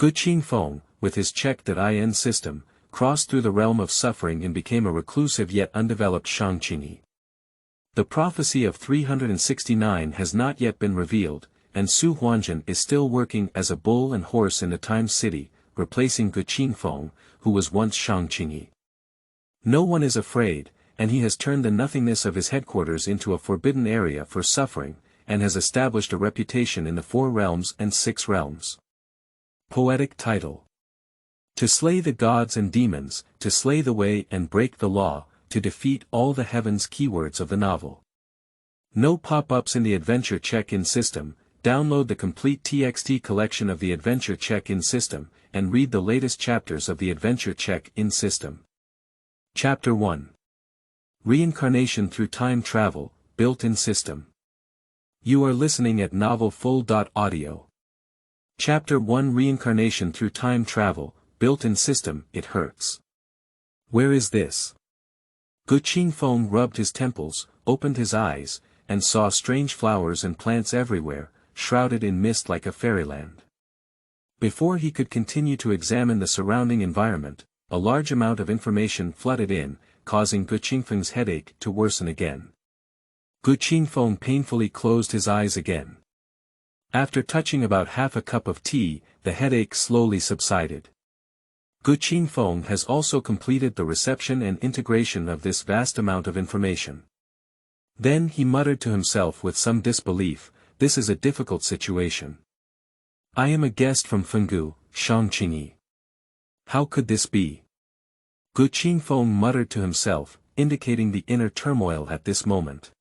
Ge Qingfeng, with his check.in system, crossed through the realm of suffering and became a reclusive yet undeveloped Shang Qingyi. The prophecy of 369 has not yet been revealed, and Su Huanzhen is still working as a bull and horse in the Time City, replacing Ge Qingfeng, who was once Shang Qingyi. No one is afraid, and he has turned the nothingness of his headquarters into a forbidden area for suffering, and has established a reputation in the 4 realms and 6 realms. Poetic title. To slay the gods and demons, to slay the way and break the law, to defeat all the heavens. Keywords of the novel. No pop-ups in the adventure check-in system. Download the complete TXT collection of the adventure check-in system, and read the latest chapters of the adventure check-in system. Chapter 1. Reincarnation through time travel, built-in system. You are listening at novelfull.audio. Chapter 1. Reincarnation through time travel, built-in system. It hurts. Where is this? Ge Qingfeng rubbed his temples, opened his eyes, and saw strange flowers and plants everywhere, shrouded in mist like a fairyland. Before he could continue to examine the surrounding environment, a large amount of information flooded in, causing Ge Qingfeng's headache to worsen again. Ge Qingfeng painfully closed his eyes again. After touching about half a cup of tea, the headache slowly subsided. Ge Qingfeng has also completed the reception and integration of this vast amount of information. Then he muttered to himself with some disbelief, "This is a difficult situation. I am a guest from Fengzuo, Shang Qingyi. How could this be?" Ge Qingfeng muttered to himself, indicating the inner turmoil at this moment.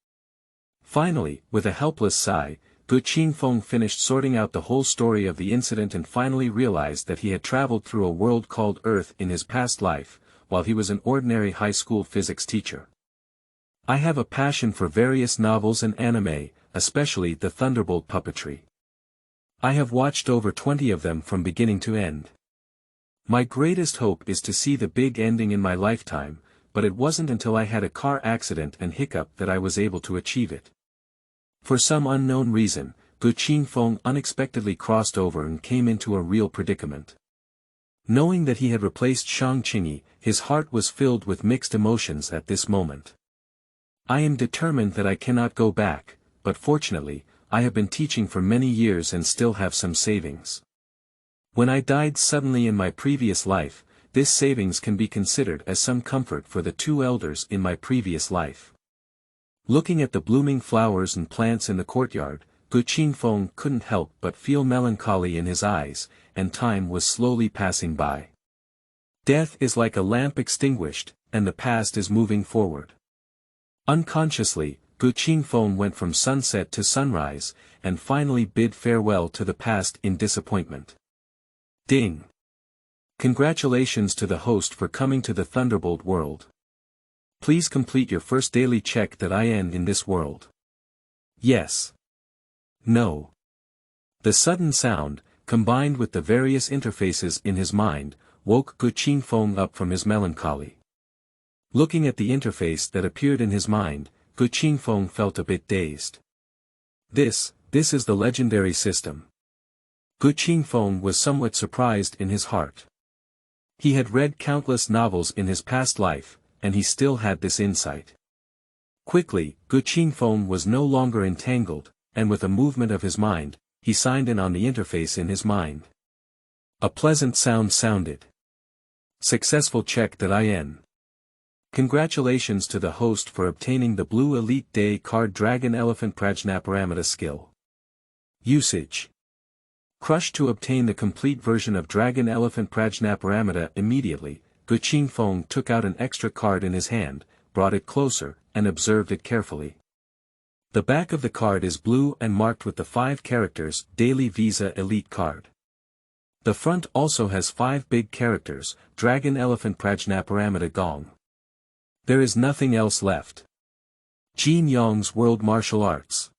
Finally, with a helpless sigh, Ge Qingfeng finished sorting out the whole story of the incident and finally realized that he had traveled through a world called Earth in his past life, while he was an ordinary high school physics teacher. I have a passion for various novels and anime, especially the Thunderbolt puppetry. I have watched over 20 of them from beginning to end. My greatest hope is to see the big ending in my lifetime, but it wasn't until I had a car accident and hiccup that I was able to achieve it. For some unknown reason, Ge Qingfeng unexpectedly crossed over and came into a real predicament. Knowing that he had replaced Shang Qingyi, his heart was filled with mixed emotions at this moment. I am determined that I cannot go back, but fortunately, I have been teaching for many years and still have some savings. When I died suddenly in my previous life, this savings can be considered as some comfort for the 2 elders in my previous life. Looking at the blooming flowers and plants in the courtyard, Ge Qingfeng couldn't help but feel melancholy in his eyes, and time was slowly passing by. Death is like a lamp extinguished, and the past is moving forward. Unconsciously, Ge Qingfeng went from sunset to sunrise, and finally bid farewell to the past in disappointment. Ding! Congratulations to the host for coming to the Thunderbolt world. Please complete your first daily check.in in this world. Yes. No. The sudden sound, combined with the various interfaces in his mind, woke Ge Qingfeng up from his melancholy. Looking at the interface that appeared in his mind, Ge Qingfeng felt a bit dazed. This is the legendary system. Ge Qingfeng was somewhat surprised in his heart. He had read countless novels in his past life, and he still had this insight. Quickly, Ge Qingfeng was no longer entangled, and with a movement of his mind, he signed in on the interface in his mind. A pleasant sound sounded. Successful check.in. Congratulations to the host for obtaining the Blue Elite Day card Dragon Elephant Prajnaparamita skill. Usage. Crush to obtain the complete version of Dragon Elephant Prajnaparamita immediately. Ge Qingfeng took out an extra card in his hand, brought it closer, and observed it carefully. The back of the card is blue and marked with the 5 characters Daily Visa Elite card. The front also has 5 big characters, Dragon Elephant Prajnaparamita Gong. There is nothing else left. Jin Yong's World Martial Arts.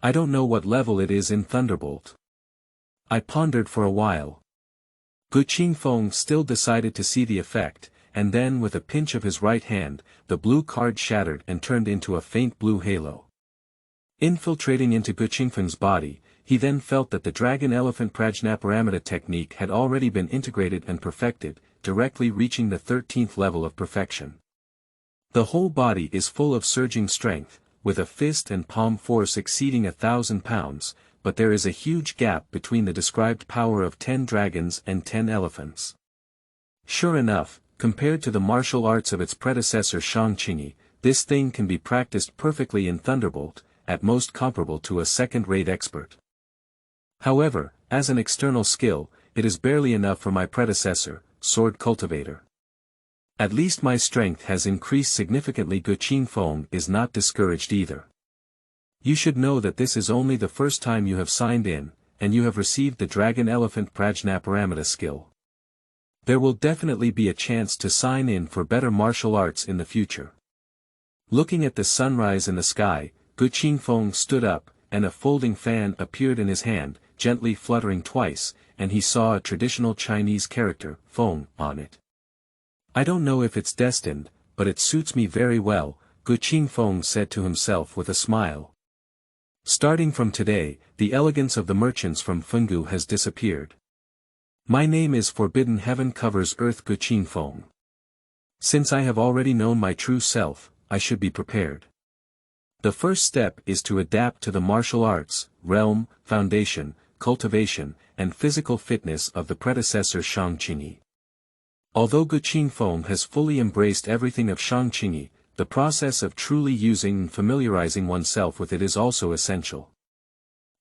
I don't know what level it is in Thunderbolt. I pondered for a while. Ge Qingfeng still decided to see the effect, and then with a pinch of his right hand, the blue card shattered and turned into a faint blue halo. Infiltrating into Ge Qingfeng's body, he then felt that the dragon-elephant prajnaparamita technique had already been integrated and perfected, directly reaching the 13th level of perfection. The whole body is full of surging strength, with a fist and palm force exceeding 1,000 pounds, but there is a huge gap between the described power of 10 dragons and 10 elephants. Sure enough, compared to the martial arts of its predecessor Shang Qingyi, this thing can be practiced perfectly in Thunderbolt, at most comparable to a second-rate expert. However, as an external skill, it is barely enough for my predecessor, Sword Cultivator. At least my strength has increased significantly. Ge Qingfeng is not discouraged either. You should know that this is only the first time you have signed in, and you have received the Dragon-Elephant Prajnaparamita skill. There will definitely be a chance to sign in for better martial arts in the future. Looking at the sunrise in the sky, Ge Qingfeng stood up, and a folding fan appeared in his hand, gently fluttering twice, and he saw a traditional Chinese character, Feng, on it. I don't know if it's destined, but it suits me very well, Ge Qingfeng said to himself with a smile. Starting from today, the elegance of the merchants from Fengzuo has disappeared. My name is Forbidden Heaven Covers Earth Ge Qingfeng. Since I have already known my true self, I should be prepared. The first step is to adapt to the martial arts, realm, foundation, cultivation, and physical fitness of the predecessor Shang Qingyi. Although Ge Qingfeng has fully embraced everything of Shang Qingyi, the process of truly using and familiarizing oneself with it is also essential.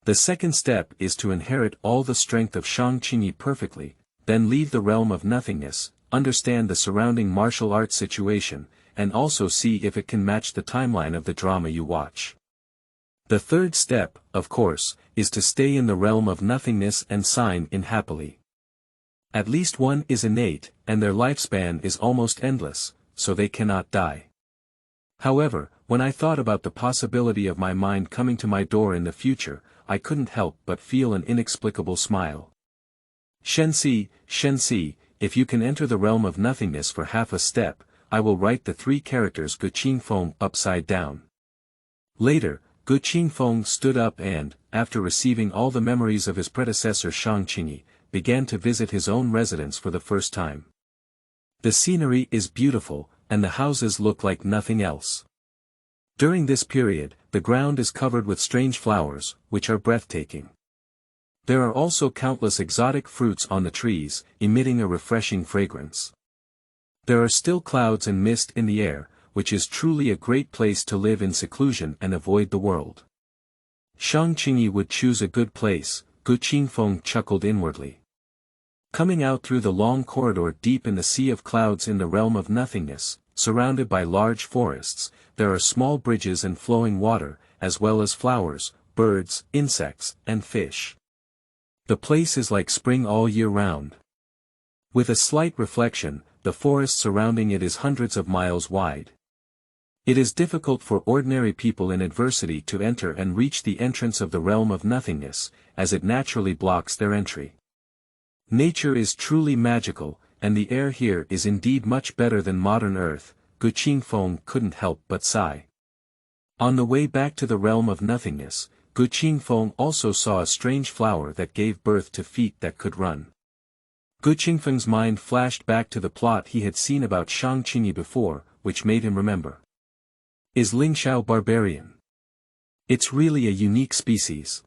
The second step is to inherit all the strength of Shang Qingyi perfectly, then leave the realm of nothingness, understand the surrounding martial arts situation, and also see if it can match the timeline of the drama you watch. The third step, of course, is to stay in the realm of nothingness and sign in happily. At least one is innate, and their lifespan is almost endless, so they cannot die. However, when I thought about the possibility of my mind coming to my door in the future, I couldn't help but feel an inexplicable smile. Shensi, if you can enter the realm of nothingness for half a step, I will write the 3 characters Ge Qingfeng upside down. Later, Ge Qingfeng stood up and, after receiving all the memories of his predecessor Shang Qingyi, began to visit his own residence for the first time. The scenery is beautiful, and the houses look like nothing else. During this period, the ground is covered with strange flowers, which are breathtaking. There are also countless exotic fruits on the trees, emitting a refreshing fragrance. There are still clouds and mist in the air, which is truly a great place to live in seclusion and avoid the world. Shang Qingyi would choose a good place, Ge Qingfeng chuckled inwardly. Coming out through the long corridor deep in the sea of clouds in the realm of nothingness, surrounded by large forests, there are small bridges and flowing water, as well as flowers, birds, insects, and fish. The place is like spring all year round. With a slight reflection, the forest surrounding it is hundreds of miles wide. It is difficult for ordinary people in adversity to enter and reach the entrance of the realm of nothingness, as it naturally blocks their entry. Nature is truly magical, and the air here is indeed much better than modern Earth, Ge Qingfeng couldn't help but sigh. On the way back to the realm of nothingness, Ge Qingfeng also saw a strange flower that gave birth to feet that could run. Ge Qingfeng's mind flashed back to the plot he had seen about Shang Qingyi before, which made him remember. Is Lingxiao barbarian? It's really a unique species.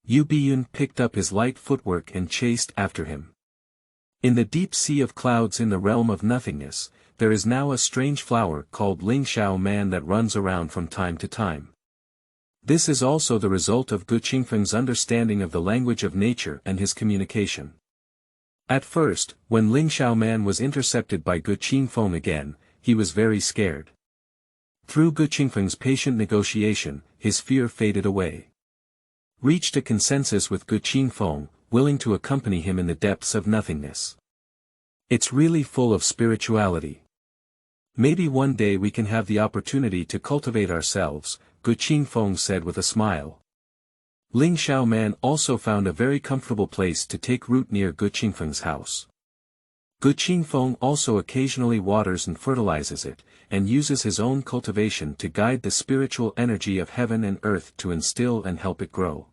Yu Biyun picked up his light footwork and chased after him. In the deep sea of clouds in the realm of nothingness, there is now a strange flower called Lingxiao Man that runs around from time to time. This is also the result of Ge Qingfeng's understanding of the language of nature and his communication. At first, when Lingxiao Man was intercepted by Ge Qingfeng again, he was very scared. Through Ge Qingfeng's patient negotiation, his fear faded away. Reached a consensus with Ge Qingfeng, willing to accompany him in the depths of nothingness. It's really full of spirituality. Maybe one day we can have the opportunity to cultivate ourselves, Ge Qingfeng said with a smile. Lingxiao Man also found a very comfortable place to take root near Ge Qingfeng's house. Ge Qingfeng also occasionally waters and fertilizes it, and uses his own cultivation to guide the spiritual energy of heaven and earth to instill and help it grow.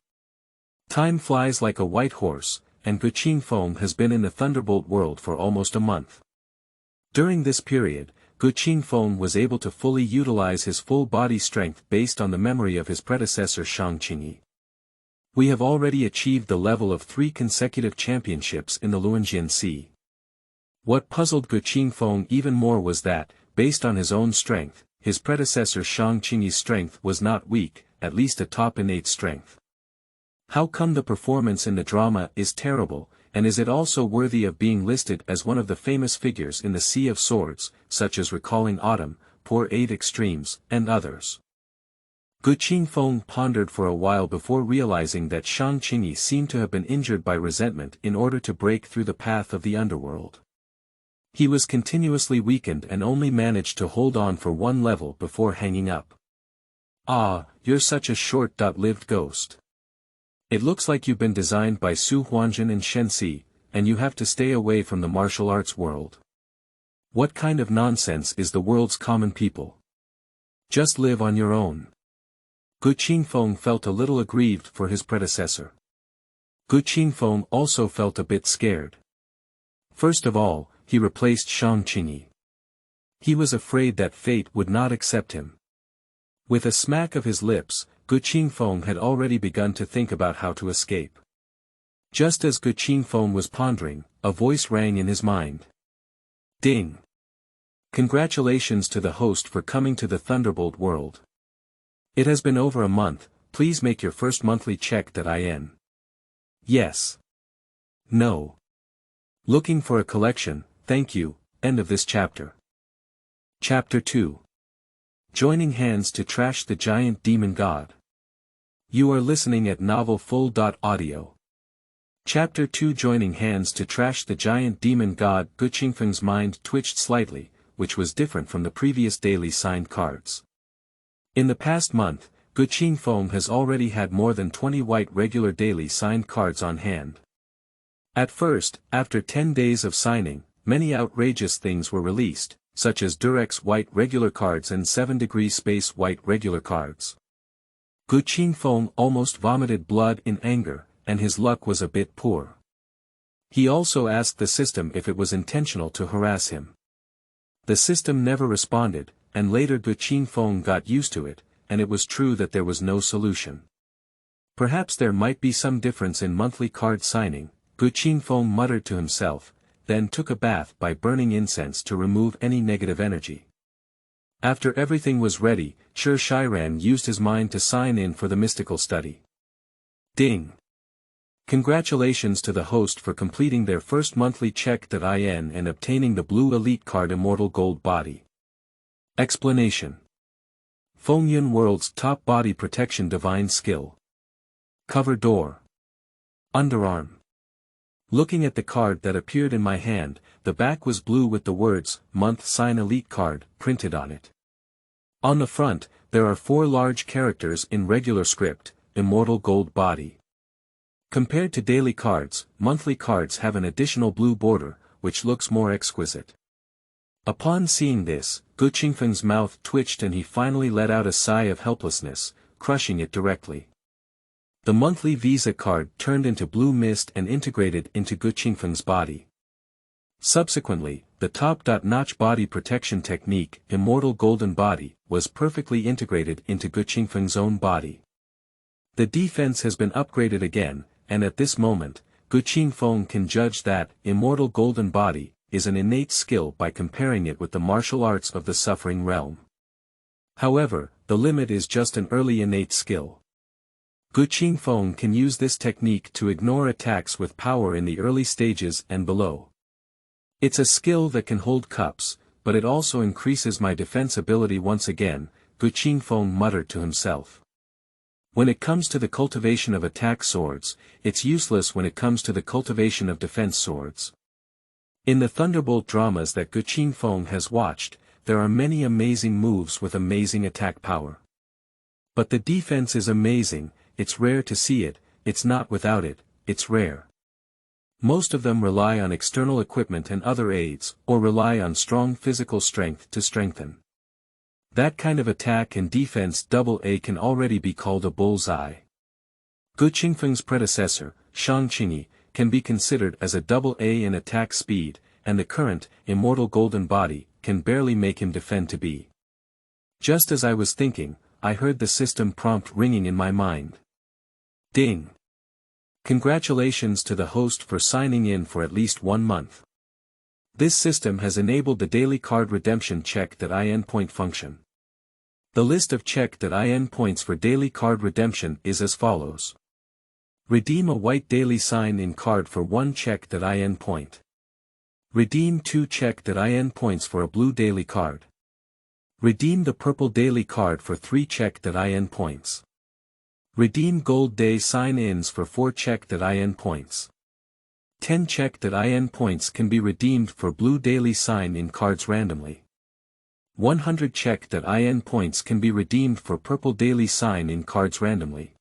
Time flies like a white horse, and Ge Qingfeng has been in the Thunderbolt world for almost a month. During this period, Ge Qingfeng was able to fully utilize his full body strength based on the memory of his predecessor Shang Qingyi. We have already achieved the level of 3 consecutive championships in the Luanjian Sea. What puzzled Ge Qingfeng even more was that, based on his own strength, his predecessor Shang Qingyi's strength was not weak, at least a top innate strength. How come the performance in the drama is terrible, and is it also worthy of being listed as one of the famous figures in the Sea of Swords, such as Recalling Autumn, Poor 8 Extremes, and others? Ge Qingfeng pondered for a while before realizing that Shang Qingyi seemed to have been injured by resentment in order to break through the path of the underworld. He was continuously weakened and only managed to hold on for one level before hanging up. Ah, you're such a short-lived ghost. It looks like you've been designed by Su Huanzhen and Shenxi, and you have to stay away from the martial arts world. What kind of nonsense is the world's common people? Just live on your own. Ge Qingfeng felt a little aggrieved for his predecessor. Ge Qingfeng also felt a bit scared. First of all, he replaced Shang Qingyi. He was afraid that fate would not accept him. With a smack of his lips, Ge Qingfeng had already begun to think about how to escape. Just as Ge Qingfeng was pondering, a voice rang in his mind. Ding! Congratulations to the host for coming to the Thunderbolt world. It has been over a month, please make your first monthly check that IN. Yes. No. Looking for a collection, thank you, end of this chapter. Chapter 2. Joining hands to trash the giant demon god. You are listening at novelfull.audio. Chapter 2. Joining hands to trash the giant demon god. Ge Qingfeng's mind twitched slightly, which was different from the previous daily signed cards. In the past month, Ge Qingfeng has already had more than 20 white regular daily signed cards on hand. At first, after 10 days of signing, many outrageous things were released, such as Durex white regular cards and 7-degree space white regular cards. Ge Qingfeng almost vomited blood in anger, and his luck was a bit poor. He also asked the system if it was intentional to harass him. The system never responded, and later Ge Qingfeng got used to it, and it was true that there was no solution. Perhaps there might be some difference in monthly card signing, Ge Qingfeng muttered to himself, then took a bath by burning incense to remove any negative energy. After everything was ready, Shi Shiran used his mind to sign in for the mystical study. Ding! Congratulations to the host for completing their first monthly check .in and obtaining the blue elite card Immortal Gold Body. Explanation. Fengyun World's top body protection divine skill. Cover door. Underarm. Looking at the card that appeared in my hand, the back was blue with the words, Month Sign Elite Card, printed on it. On the front, there are 4 large characters in regular script, Immortal Gold Body. Compared to daily cards, monthly cards have an additional blue border, which looks more exquisite. Upon seeing this, Ge Qingfeng's mouth twitched and he finally let out a sigh of helplessness, crushing it directly. The monthly Visa card turned into blue mist and integrated into Ge Qingfeng's body. Subsequently, the top-notch body protection technique, Immortal Golden Body, was perfectly integrated into Ge Qingfeng's own body. The defense has been upgraded again, and at this moment, Ge Qingfeng can judge that Immortal Golden Body is an innate skill by comparing it with the martial arts of the Suffering Realm. However, the limit is just an early innate skill. Ge Qingfeng can use this technique to ignore attacks with power in the early stages and below. It's a skill that can hold cups, but it also increases my defense ability once again, Ge Qingfeng muttered to himself. When it comes to the cultivation of attack swords, it's useless when it comes to the cultivation of defense swords. In the Thunderbolt dramas that Ge Qingfeng has watched, there are many amazing moves with amazing attack power. But the defense is amazing. It's rare to see it, it's not without it, it's rare. Most of them rely on external equipment and other aids, or rely on strong physical strength to strengthen. That kind of attack and defense AA can already be called a bullseye. Ge Qingfeng's predecessor, Shang Qingyi, can be considered as a double A in attack speed, and the current, immortal golden body, can barely make him defend to B. Just as I was thinking, I heard the system prompt ringing in my mind. Ding! Congratulations to the host for signing in for at least 1 month. This system has enabled the daily card redemption check.in point function. The list of check.in points for daily card redemption is as follows. Redeem a white daily sign-in card for 1 check.in point. Redeem 2 check.in points for a blue daily card. Redeem the purple daily card for 3 check.in points. Redeem gold day sign-ins for 4 check.in points. 10 check.in points can be redeemed for blue daily sign-in cards randomly. 100 check.in points can be redeemed for purple daily sign-in cards randomly.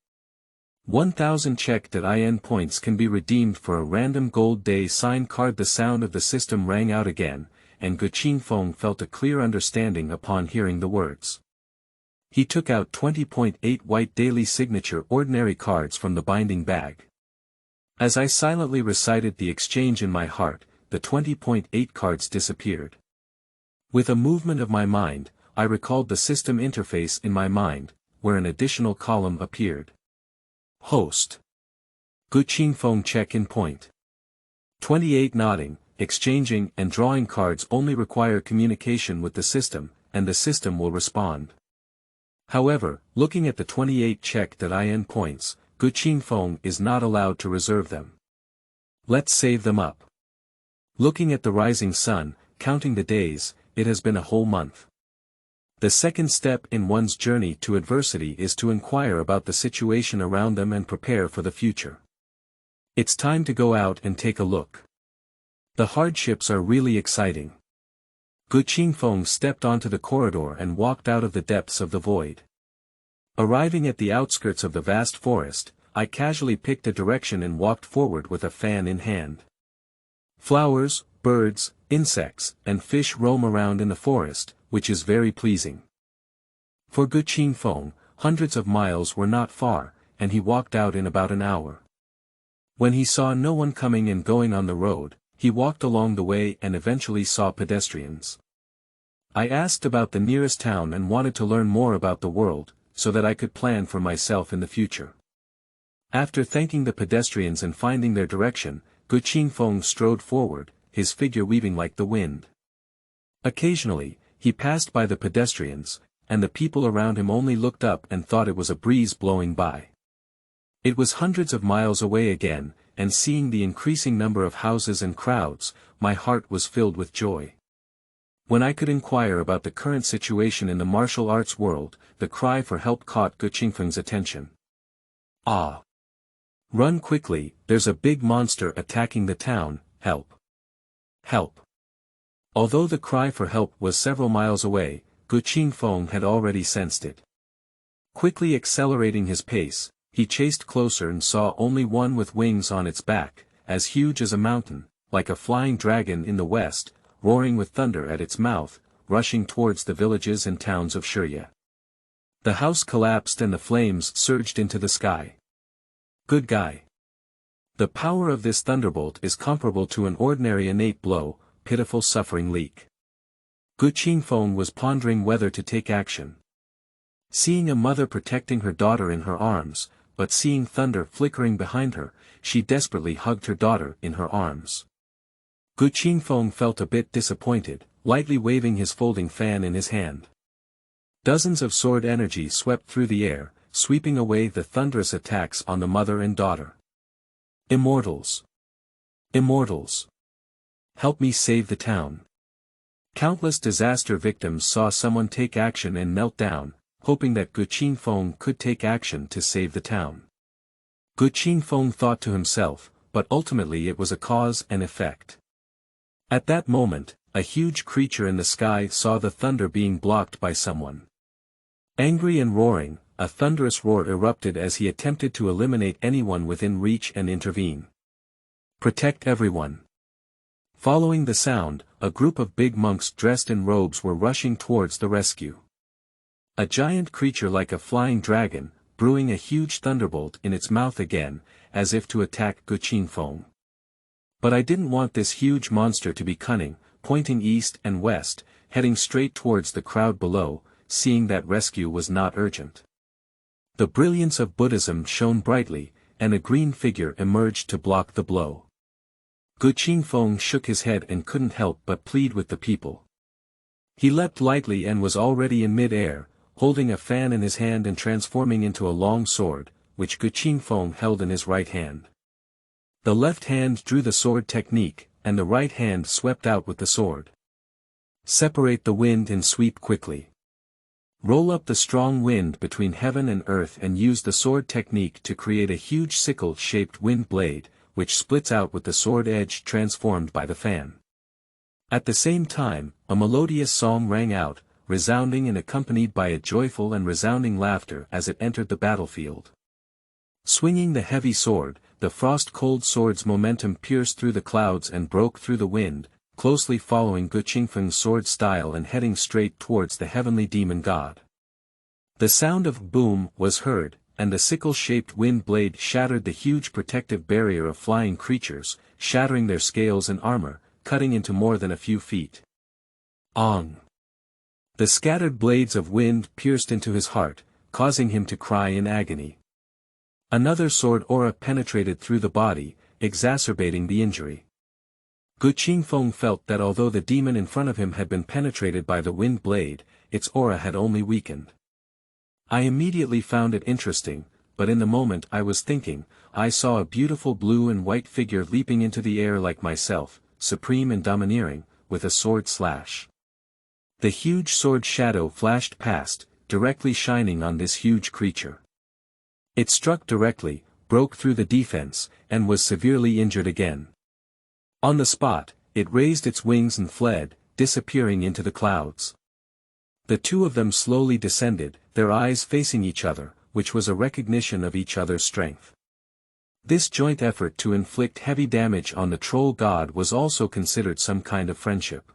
1000 check.in points can be redeemed for a random gold day sign card. The sound of the system rang out again, and Ge Qingfeng felt a clear understanding upon hearing the words. He took out 20.8 white daily signature ordinary cards from the binding bag. As I silently recited the exchange in my heart, the 20.8 cards disappeared. With a movement of my mind, I recalled the system interface in my mind, where an additional column appeared. Host. Ge Qingfeng check-in point. 28 nodding, exchanging and drawing cards only require communication with the system, and the system will respond. However, looking at the 28 check.in points, Ge Qingfeng is not allowed to reserve them. Let's save them up. Looking at the rising sun, counting the days, it has been a whole month. The second step in one's journey to adversity is to inquire about the situation around them and prepare for the future. It's time to go out and take a look. The hardships are really exciting. Ge Qingfeng stepped onto the corridor and walked out of the depths of the void. Arriving at the outskirts of the vast forest, I casually picked a direction and walked forward with a fan in hand. Flowers, birds, insects, and fish roam around in the forest, which is very pleasing. For Ge Qingfeng, hundreds of miles were not far, and he walked out in about an hour. When he saw no one coming and going on the road, he walked along the way and eventually saw pedestrians. I asked about the nearest town and wanted to learn more about the world, so that I could plan for myself in the future. After thanking the pedestrians and finding their direction, Ge Qingfeng strode forward, his figure weaving like the wind. Occasionally, he passed by the pedestrians, and the people around him only looked up and thought it was a breeze blowing by. It was hundreds of miles away again, and seeing the increasing number of houses and crowds, my heart was filled with joy. When I could inquire about the current situation in the martial arts world, the cry for help caught Ge Qingfeng's attention. Ah! Run quickly, there's a big monster attacking the town, help! Help! Although the cry for help was several miles away, Ge Qingfeng had already sensed it. Quickly accelerating his pace, he chased closer and saw only one with wings on its back, as huge as a mountain, like a flying dragon in the west, roaring with thunder at its mouth, rushing towards the villages and towns of Shurya. The house collapsed and the flames surged into the sky. Good guy. The power of this thunderbolt is comparable to an ordinary innate blow, pitiful suffering leak. Ge Qingfeng was pondering whether to take action. Seeing a mother protecting her daughter in her arms, but seeing thunder flickering behind her, she desperately hugged her daughter in her arms. Ge Qingfeng felt a bit disappointed, lightly waving his folding fan in his hand. Dozens of sword energy swept through the air, sweeping away the thunderous attacks on the mother and daughter. Immortals! Immortals! Help me save the town. Countless disaster victims saw someone take action and knelt down, hoping that Ge Qingfeng could take action to save the town. Ge Qingfeng thought to himself, but ultimately it was a cause and effect. At that moment, a huge creature in the sky saw the thunder being blocked by someone. Angry and roaring, a thunderous roar erupted as he attempted to eliminate anyone within reach and intervene. Protect everyone. Following the sound, a group of big monks dressed in robes were rushing towards the rescue. A giant creature like a flying dragon, brewing a huge thunderbolt in its mouth again, as if to attack Ge Qingfeng. But I didn't want this huge monster to be cunning, pointing east and west, heading straight towards the crowd below, seeing that rescue was not urgent. The brilliance of Buddhism shone brightly, and a green figure emerged to block the blow. Ge Qingfeng shook his head and couldn't help but plead with the people. He leapt lightly and was already in mid-air, holding a fan in his hand and transforming into a long sword, which Ge Qingfeng held in his right hand. The left hand drew the sword technique, and the right hand swept out with the sword. Separate the wind and sweep quickly. Roll up the strong wind between heaven and earth and use the sword technique to create a huge sickle-shaped wind blade, which splits out with the sword edge transformed by the fan. At the same time, a melodious song rang out, resounding and accompanied by a joyful and resounding laughter as it entered the battlefield. Swinging the heavy sword, the frost-cold sword's momentum pierced through the clouds and broke through the wind, closely following Ge Qingfeng's sword style and heading straight towards the heavenly demon god. The sound of boom was heard, and the sickle-shaped wind blade shattered the huge protective barrier of flying creatures, shattering their scales and armor, cutting into more than a few feet. Ong! The scattered blades of wind pierced into his heart, causing him to cry in agony. Another sword aura penetrated through the body, exacerbating the injury. Ge Qingfeng felt that although the demon in front of him had been penetrated by the wind blade, its aura had only weakened. I immediately found it interesting, but in the moment I was thinking, I saw a beautiful blue and white figure leaping into the air like myself, supreme and domineering, with a sword slash. The huge sword shadow flashed past, directly shining on this huge creature. It struck directly, broke through the defense, and was severely injured again. On the spot, it raised its wings and fled, disappearing into the clouds. The two of them slowly descended, their eyes facing each other, which was a recognition of each other's strength. This joint effort to inflict heavy damage on the troll god was also considered some kind of friendship.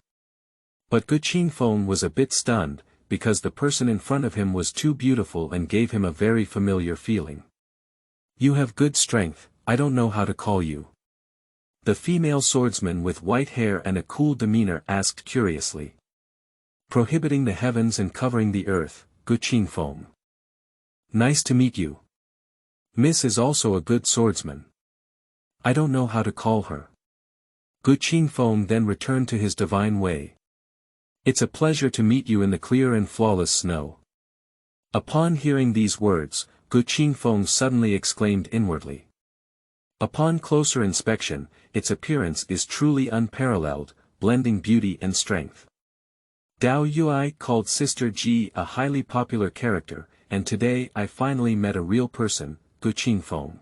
But Ge Qingfeng was a bit stunned, because the person in front of him was too beautiful and gave him a very familiar feeling. You have good strength, I don't know how to call you. The female swordsman with white hair and a cool demeanor asked curiously. Prohibiting the heavens and covering the earth, Ge Qingfeng. Nice to meet you. Miss is also a good swordsman. I don't know how to call her. Ge Qingfeng then returned to his divine way. It's a pleasure to meet you in the clear and flawless snow. Upon hearing these words, Ge Qingfeng suddenly exclaimed inwardly. Upon closer inspection, its appearance is truly unparalleled, blending beauty and strength. Dao Yui called Sister Ji a highly popular character, and today I finally met a real person, Ge Qingfeng.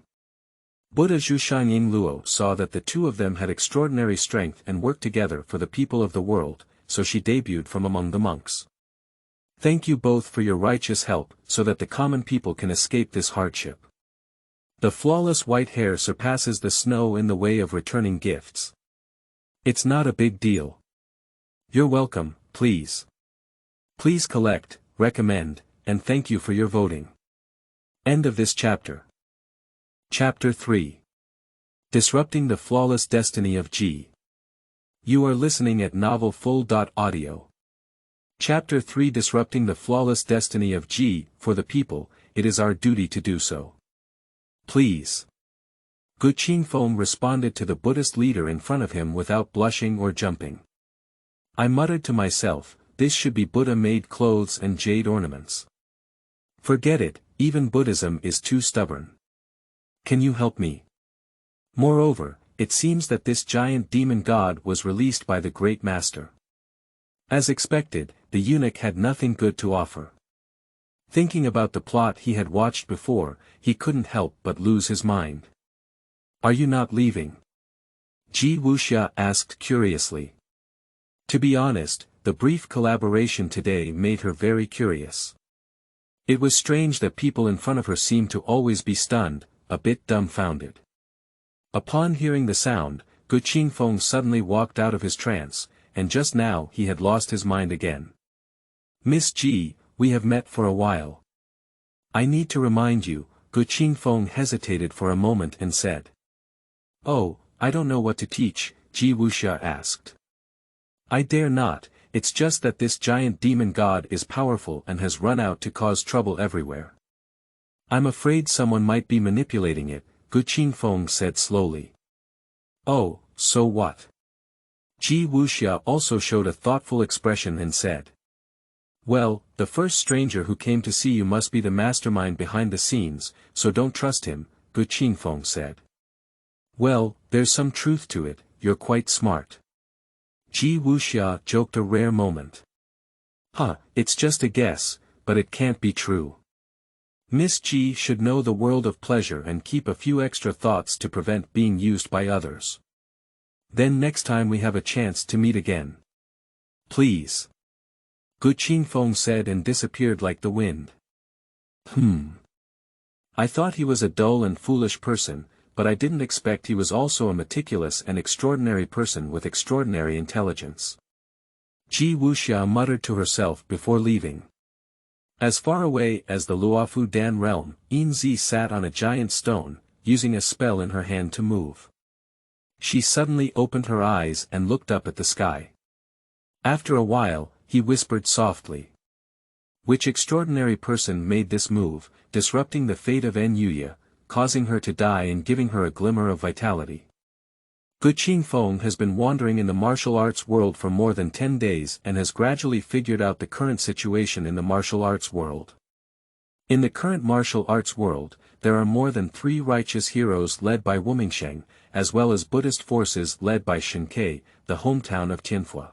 Buddha Zhushanying Luo saw that the two of them had extraordinary strength and worked together for the people of the world, so she debuted from among the monks. Thank you both for your righteous help, so that the common people can escape this hardship. The flawless white hair surpasses the snow in the way of returning gifts. It's not a big deal. You're welcome, please. Please collect, recommend, and thank you for your voting. End of this chapter. Chapter 3. Disrupting the Flawless Destiny of Ge. You are listening at novelfull.audio. Chapter 3. Disrupting the Flawless Destiny of Ge. For the people, it is our duty to do so. Please. Ge Qingfeng responded to the Buddhist leader in front of him without blushing or jumping. I muttered to myself, this should be Buddha-made clothes and jade ornaments. Forget it, even Buddhism is too stubborn. Can you help me? Moreover, it seems that this giant demon god was released by the great master. As expected, the eunuch had nothing good to offer. Thinking about the plot he had watched before, he couldn't help but lose his mind. Are you not leaving? Ji Wuxia asked curiously. To be honest, the brief collaboration today made her very curious. It was strange that people in front of her seemed to always be stunned, a bit dumbfounded. Upon hearing the sound, Ge Qingfeng suddenly walked out of his trance, and just now he had lost his mind again. Miss Ji, we have met for a while. I need to remind you, Ge Qingfeng hesitated for a moment and said. Oh, I don't know what to teach, Ji Wuxia asked. I dare not, it's just that this giant demon god is powerful and has run out to cause trouble everywhere. I'm afraid someone might be manipulating it, Ge Qingfeng said slowly. Oh, so what? Ji Wuxia also showed a thoughtful expression and said. Well, the first stranger who came to see you must be the mastermind behind the scenes, so don't trust him, Ge Qingfeng said. Well, there's some truth to it, you're quite smart. Ji Wuxia joked a rare moment. Huh, it's just a guess, but it can't be true. Miss Ji should know the world of pleasure and keep a few extra thoughts to prevent being used by others. Then next time we have a chance to meet again. Please. Ge Qingfeng said and disappeared like the wind. I thought he was a dull and foolish person, but I didn't expect he was also a meticulous and extraordinary person with extraordinary intelligence. Ji Wuxia muttered to herself before leaving. As far away as the Luofu Dan realm, Yinzi sat on a giant stone, using a spell in her hand to move. She suddenly opened her eyes and looked up at the sky. After a while, he whispered softly. Which extraordinary person made this move, disrupting the fate of Nyuya, causing her to die and giving her a glimmer of vitality? Ge Qingfeng has been wandering in the martial arts world for more than 10 days and has gradually figured out the current situation in the martial arts world. In the current martial arts world, there are more than 3 righteous heroes led by Wumingsheng, as well as Buddhist forces led by Shenkai, the hometown of Tianhua.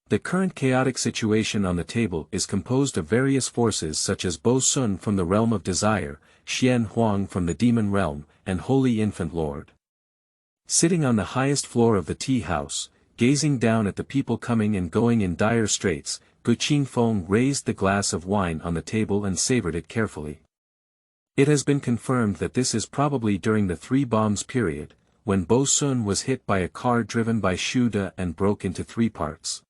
The current chaotic situation on the table is composed of various forces such as Bo Sun from the realm of desire, Xian Huang from the demon realm, and Holy Infant Lord. Sitting on the highest floor of the tea house, gazing down at the people coming and going in dire straits, Ge Qingfeng raised the glass of wine on the table and savored it carefully. It has been confirmed that this is probably during the 3 bombs period, when Bo Sun was hit by a car driven by Shu De and broke into 3 parts.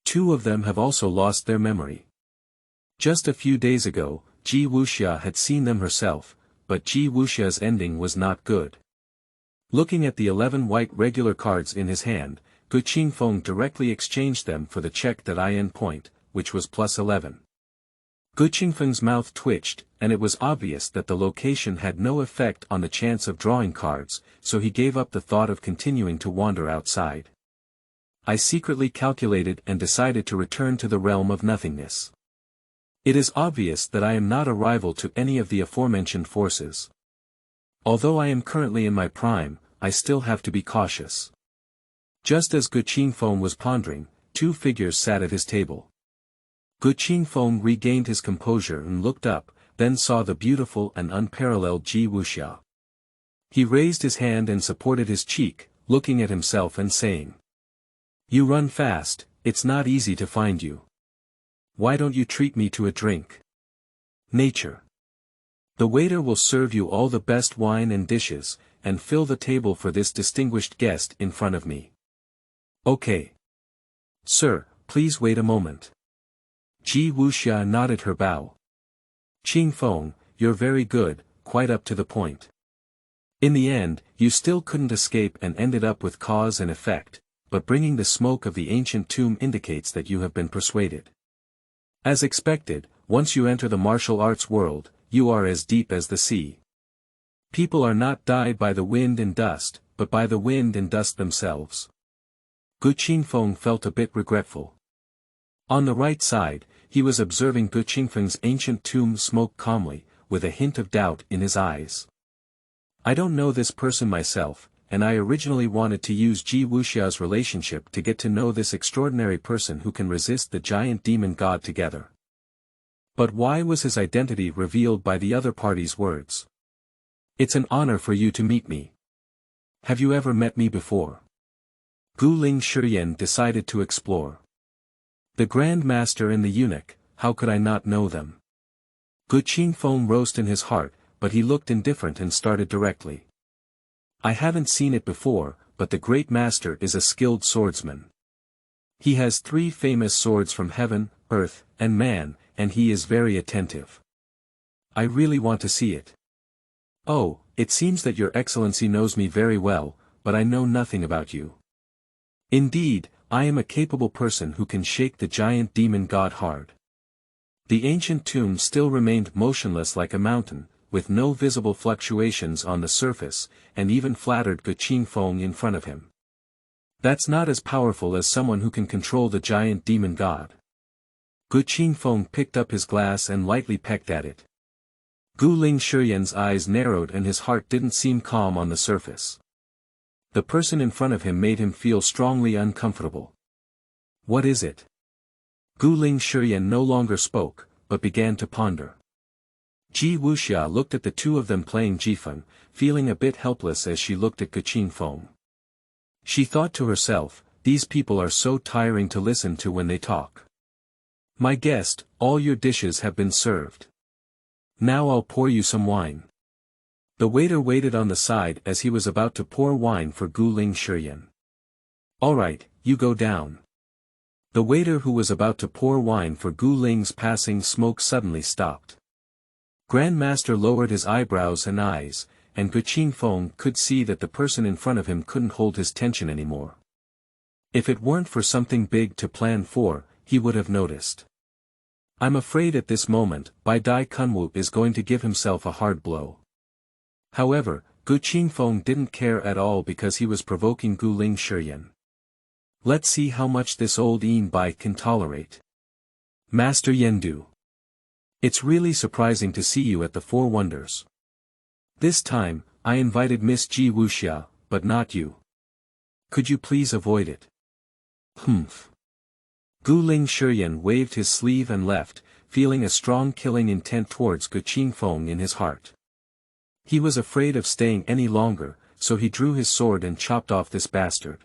2 of them have also lost their memory. Just a few days ago, Ji Wuxia had seen them herself, but Ji Wuxia's ending was not good. Looking at the 11 white regular cards in his hand, Ge Qingfeng directly exchanged them for the check that IN point, which was +11. Ge Qingfeng's mouth twitched, and it was obvious that the location had no effect on the chance of drawing cards, so he gave up the thought of continuing to wander outside. I secretly calculated and decided to return to the realm of nothingness. It is obvious that I am not a rival to any of the aforementioned forces. Although I am currently in my prime, I still have to be cautious. Just as Ge Qingfeng was pondering, 2 figures sat at his table. Ge Qingfeng regained his composure and looked up, then saw the beautiful and unparalleled Ji Wuxia. He raised his hand and supported his cheek, looking at himself and saying. You run fast, it's not easy to find you. Why don't you treat me to a drink? Nature. The waiter will serve you all the best wine and dishes, and fill the table for this distinguished guest in front of me. Okay. Sir, please wait a moment. Ji Wuxia nodded her bow. Qingfeng, you're very good, quite up to the point. In the end, you still couldn't escape and ended up with cause and effect, but bringing the smoke of the ancient tomb indicates that you have been persuaded. As expected, once you enter the martial arts world, you are as deep as the sea. People are not dyed by the wind and dust, but by the wind and dust themselves. Ge Qingfeng felt a bit regretful. On the right side, he was observing Ge Qingfeng's ancient tomb smoke calmly, with a hint of doubt in his eyes. I don't know this person myself, and I originally wanted to use Ji Wuxia's relationship to get to know this extraordinary person who can resist the giant demon god together. But why was his identity revealed by the other party's words? It's an honor for you to meet me. Have you ever met me before? Guling Shiyan decided to explore. The Grand Master and the eunuch, how could I not know them? Ge Qingfeng rose in his heart, but he looked indifferent and started directly. I haven't seen it before, but the Great Master is a skilled swordsman. He has 3 famous swords from heaven, earth, and man, and he is very attentive. I really want to see it. Oh, it seems that your excellency knows me very well, but I know nothing about you. Indeed, I am a capable person who can shake the giant demon god hard. The ancient tomb still remained motionless like a mountain, with no visible fluctuations on the surface, and even flattered Ge Qingfeng in front of him. That's not as powerful as someone who can control the giant demon god. Ge Qingfeng picked up his glass and lightly pecked at it. Guling Shiyan's eyes narrowed and his heart didn't seem calm on the surface. The person in front of him made him feel strongly uncomfortable. What is it? Guling Shiyan no longer spoke, but began to ponder. Ji Wuxia looked at the two of them playing Jifeng, feeling a bit helpless as she looked at Ge Qingfeng. She thought to herself, these people are so tiring to listen to when they talk. My guest, all your dishes have been served. Now I'll pour you some wine. The waiter waited on the side as he was about to pour wine for Guling Shiyan. All right, you go down. The waiter who was about to pour wine for Guling's passing smoke suddenly stopped. Grandmaster lowered his eyebrows and eyes, and Ge Qingfeng could see that the person in front of him couldn't hold his tension anymore. If it weren't for something big to plan for, he would have noticed. I'm afraid at this moment, Bai Dai Kunwu is going to give himself a hard blow. However, Ge Qingfeng didn't care at all because he was provoking Guling Shiyan. Let's see how much this old Yin Bai can tolerate. Master Yendu. It's really surprising to see you at the Four Wonders. This time, I invited Miss Ji Wuxia, but not you. Could you please avoid it? Humph. Guling Shiyan waved his sleeve and left, feeling a strong killing intent towards Ge Qingfeng in his heart. He was afraid of staying any longer, so he drew his sword and chopped off this bastard.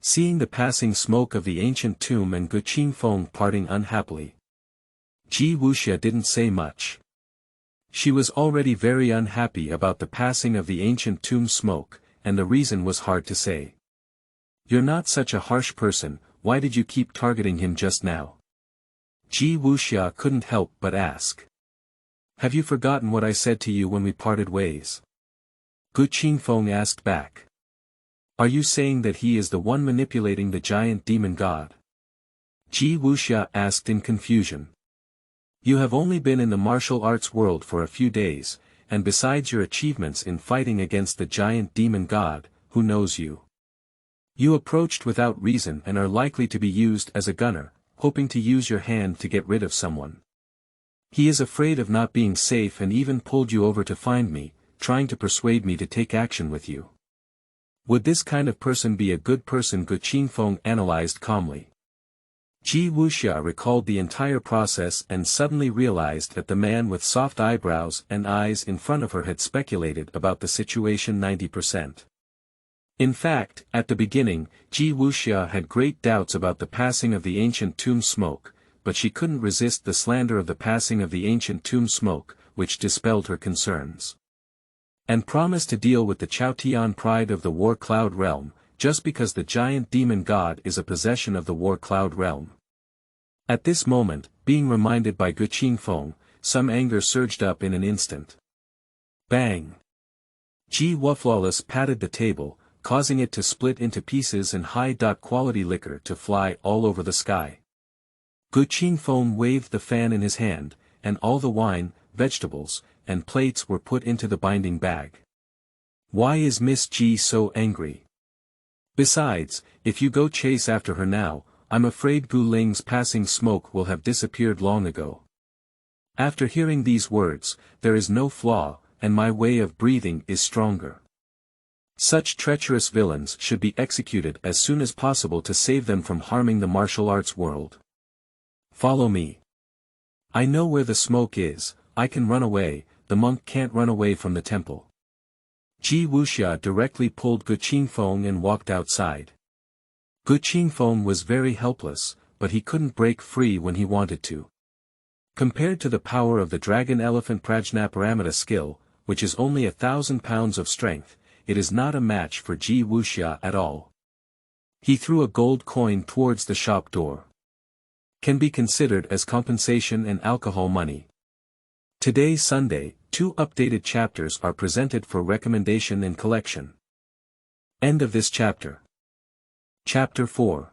Seeing the passing smoke of the ancient tomb and Ge Qingfeng parting unhappily, Ji Wuxia didn't say much. She was already very unhappy about the passing of the ancient tomb smoke, and the reason was hard to say. You're not such a harsh person, why did you keep targeting him just now? Ji Wuxia couldn't help but ask. Have you forgotten what I said to you when we parted ways? Ge Qingfeng asked back. Are you saying that he is the one manipulating the giant demon god? Ji Wuxia asked in confusion. You have only been in the martial arts world for a few days, and besides your achievements in fighting against the giant demon god, who knows you? You approached without reason and are likely to be used as a gunner, hoping to use your hand to get rid of someone. He is afraid of not being safe and even pulled you over to find me, trying to persuade me to take action with you. Would this kind of person be a good person? Ge Qingfeng analyzed calmly. Ji Wuxia recalled the entire process and suddenly realized that the man with soft eyebrows and eyes in front of her had speculated about the situation 90%. In fact, at the beginning, Ji Wuxia had great doubts about the passing of the ancient tomb smoke, but she couldn't resist the slander of the passing of the ancient tomb smoke, which dispelled her concerns. And promised to deal with the Chaotian pride of the War Cloud realm, just because the giant demon god is a possession of the War Cloud realm. At this moment, being reminded by Ge Qingfeng, some anger surged up in an instant. Bang! Ji Wuxia patted the table, causing it to split into pieces and high-quality liquor to fly all over the sky. Ge Qingfeng waved the fan in his hand, and all the wine, vegetables, and plates were put into the binding bag. Why is Miss Ji so angry? Besides, if you go chase after her now, I'm afraid Guling's passing smoke will have disappeared long ago. After hearing these words, there is no flaw, and my way of breathing is stronger. Such treacherous villains should be executed as soon as possible to save them from harming the martial arts world. Follow me. I know where the smoke is, I can run away, the monk can't run away from the temple. Ji Wuxia directly pulled Ge Qingfeng and walked outside. Ge Qingfeng was very helpless, but he couldn't break free when he wanted to. Compared to the power of the Dragon Elephant Prajnaparamita skill, which is only 1,000 pounds of strength, it is not a match for Ji Wuxia at all. He threw a gold coin towards the shop door. Can be considered as compensation and alcohol money. Today Sunday, 2 updated chapters are presented for recommendation and collection. End of this chapter. Chapter 4.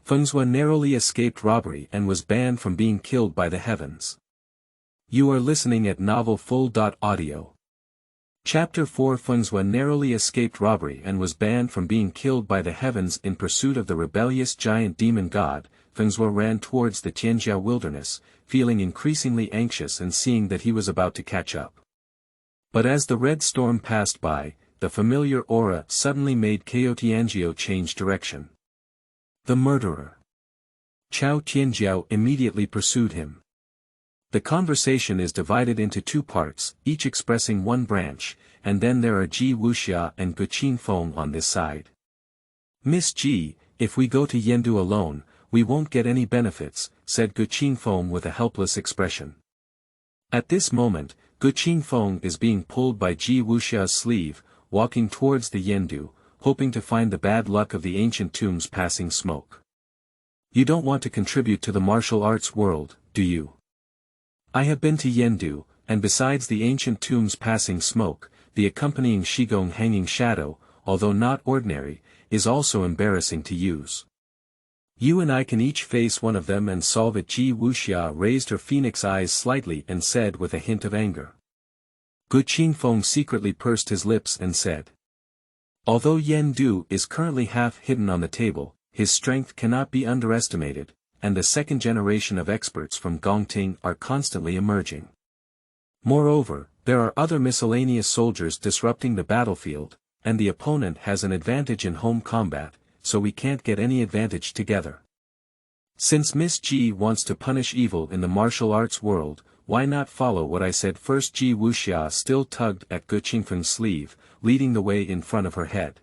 Fengzuo narrowly escaped robbery and was banned from being killed by the heavens. You are listening at Novel Full.audio. Chapter 4. Fengzuo narrowly escaped robbery and was banned from being killed by the heavens. In pursuit of the rebellious giant demon god, Fengzuo ran towards the Tianjiao wilderness, feeling increasingly anxious and seeing that he was about to catch up. But as the red storm passed by, the familiar aura suddenly made Ge Qingfeng change direction. The murderer. Chao Tianjiao immediately pursued him. The conversation is divided into 2 parts, each expressing one branch, and then there are Ji Wuxia and Ge Qingfeng on this side. Miss Ji, if we go to Yendu alone, we won't get any benefits, said Ge Qingfeng with a helpless expression. At this moment, Ge Qingfeng is being pulled by Ji Wuxia's sleeve, walking towards the Yendu, hoping to find the bad luck of the ancient tombs passing smoke. You don't want to contribute to the martial arts world, do you? I have been to Yendu, and besides the ancient tombs passing smoke, the accompanying Shigong hanging shadow, although not ordinary, is also embarrassing to use. You and I can each face one of them and solve it. Ji Wuxia raised her phoenix eyes slightly and said with a hint of anger. Ge Qingfeng secretly pursed his lips and said. Although Yendu is currently half hidden on the table, his strength cannot be underestimated, and the second generation of experts from Gongting are constantly emerging. Moreover, there are other miscellaneous soldiers disrupting the battlefield, and the opponent has an advantage in home combat, so we can't get any advantage together. Since Miss Ji wants to punish evil in the martial arts world, why not follow what I said first? Ji Wuxia still tugged at Ge Qingfeng's sleeve, leading the way in front of her head.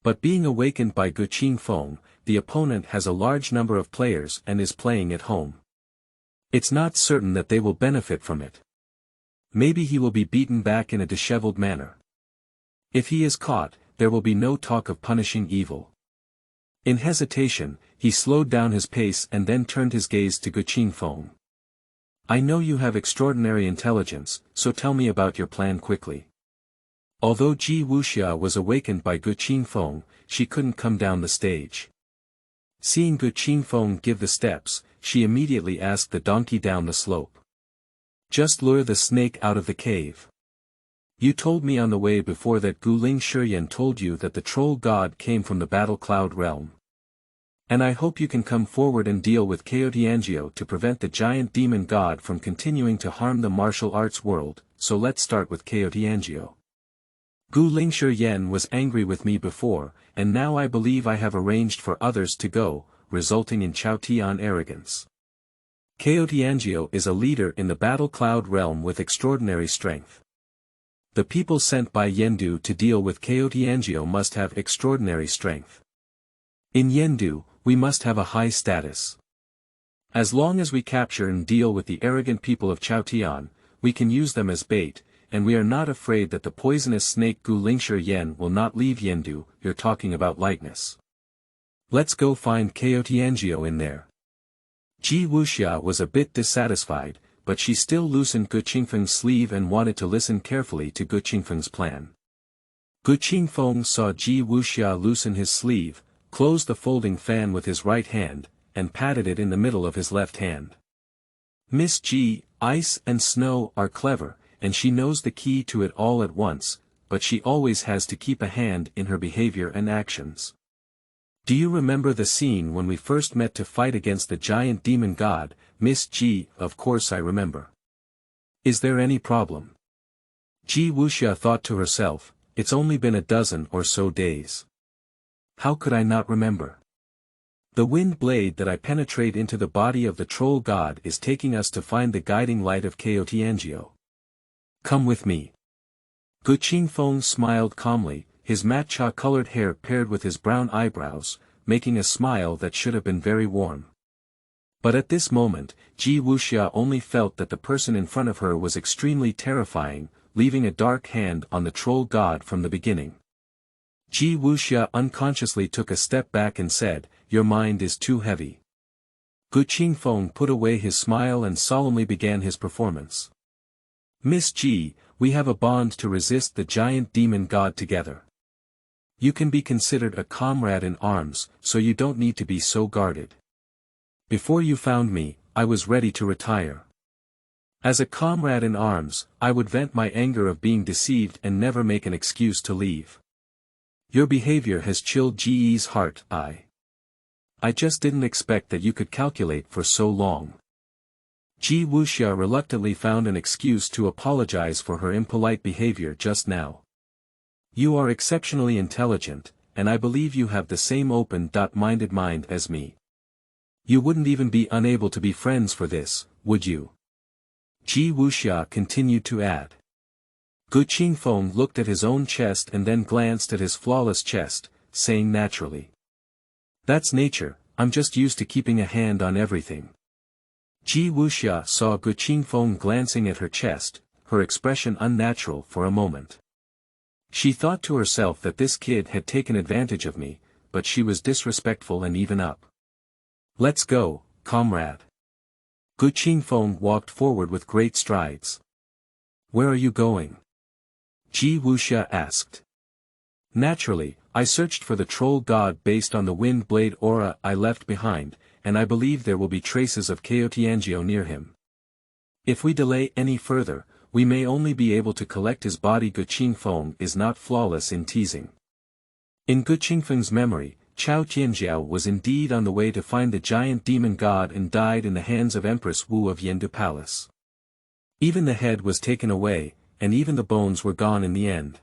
But being awakened by Ge Qingfeng, the opponent has a large number of players and is playing at home. It's not certain that they will benefit from it. Maybe he will be beaten back in a disheveled manner. If he is caught, there will be no talk of punishing evil. In hesitation, he slowed down his pace and then turned his gaze to Ge Qingfeng. I know you have extraordinary intelligence, so tell me about your plan quickly. Although Ji Wuxia was awakened by Ge Qingfeng, she couldn't come down the stage. Seeing Ge Qingfeng give the steps, she immediately asked the donkey down the slope. Just lure the snake out of the cave. You told me on the way before that Guling Shiyan told you that the troll god came from the battle cloud realm. And I hope you can come forward and deal with Ge Qingfeng to prevent the giant demon god from continuing to harm the martial arts world, so let's start with Ge Qingfeng. Guling Shiyan was angry with me before, and now I believe I have arranged for others to go, resulting in Chao Tian arrogance. Ge Qingfeng is a leader in the battle cloud realm with extraordinary strength. The people sent by Yendu to deal with Ge Qingfeng must have extraordinary strength. In Yendu, we must have a high status. As long as we capture and deal with the arrogant people of Chao Tian, we can use them as bait, and we are not afraid that the poisonous snake Guling Shiyan will not leave Yendu. You're talking about lightness. Let's go find Ge Qingfeng in there. Ji Wuxia was a bit dissatisfied, but she still loosened Ge Qingfeng's sleeve and wanted to listen carefully to Ge Qingfeng's plan. Ge Qingfeng saw Ji Wuxia loosen his sleeve, close the folding fan with his right hand, and patted it in the middle of his left hand. Miss Ji, ice and snow are clever, and she knows the key to it all at once, but she always has to keep a hand in her behavior and actions. Do you remember the scene when we first met to fight against the giant demon god, Miss Ji? Of course I remember. Is there any problem? Ji Wuxia thought to herself, it's only been a dozen or so days. How could I not remember? The wind blade that I penetrate into the body of the troll god is taking us to find the guiding light of Ge Qingfeng. Come with me. Ge Qingfeng smiled calmly, his matcha-colored hair paired with his brown eyebrows, making a smile that should have been very warm. But at this moment, Ji Wuxia only felt that the person in front of her was extremely terrifying, leaving a dark hand on the troll god from the beginning. Ji Wuxia unconsciously took a step back and said, "Your mind is too heavy. Ge Qingfeng put away his smile and solemnly began his performance. Miss Ji, we have a bond to resist the giant demon god together. You can be considered a comrade in arms, so you don't need to be so guarded. Before you found me, I was ready to retire. As a comrade in arms, I would vent my anger of being deceived and never make an excuse to leave. Your behavior has chilled Ji's heart. I just didn't expect that you could calculate for so long. Ji Wuxia reluctantly found an excuse to apologize for her impolite behavior just now. You are exceptionally intelligent, and I believe you have the same open-minded mind as me. You wouldn't even be unable to be friends for this, would you? Ji Wuxia continued to add. Ge Qingfeng looked at his own chest and then glanced at his flawless chest, saying naturally. That's nature, I'm just used to keeping a hand on everything. Ji Wuxia saw Ge Qingfeng glancing at her chest, her expression unnatural for a moment. She thought to herself that this kid had taken advantage of me, but she was disrespectful and even up. Let's go, comrade. Ge Qingfeng walked forward with great strides. Where are you going? Ji Wuxia asked. Naturally, I searched for the troll god based on the wind blade aura I left behind, and I believe there will be traces of Ge Tianjiao near him. If we delay any further, we may only be able to collect his body. Ge Qingfeng is not flawless in teasing. In Ge Qingfeng's memory, Ge Tianjiao was indeed on the way to find the giant demon god and died in the hands of Empress Wu of Yendu Palace. Even the head was taken away, and even the bones were gone in the end.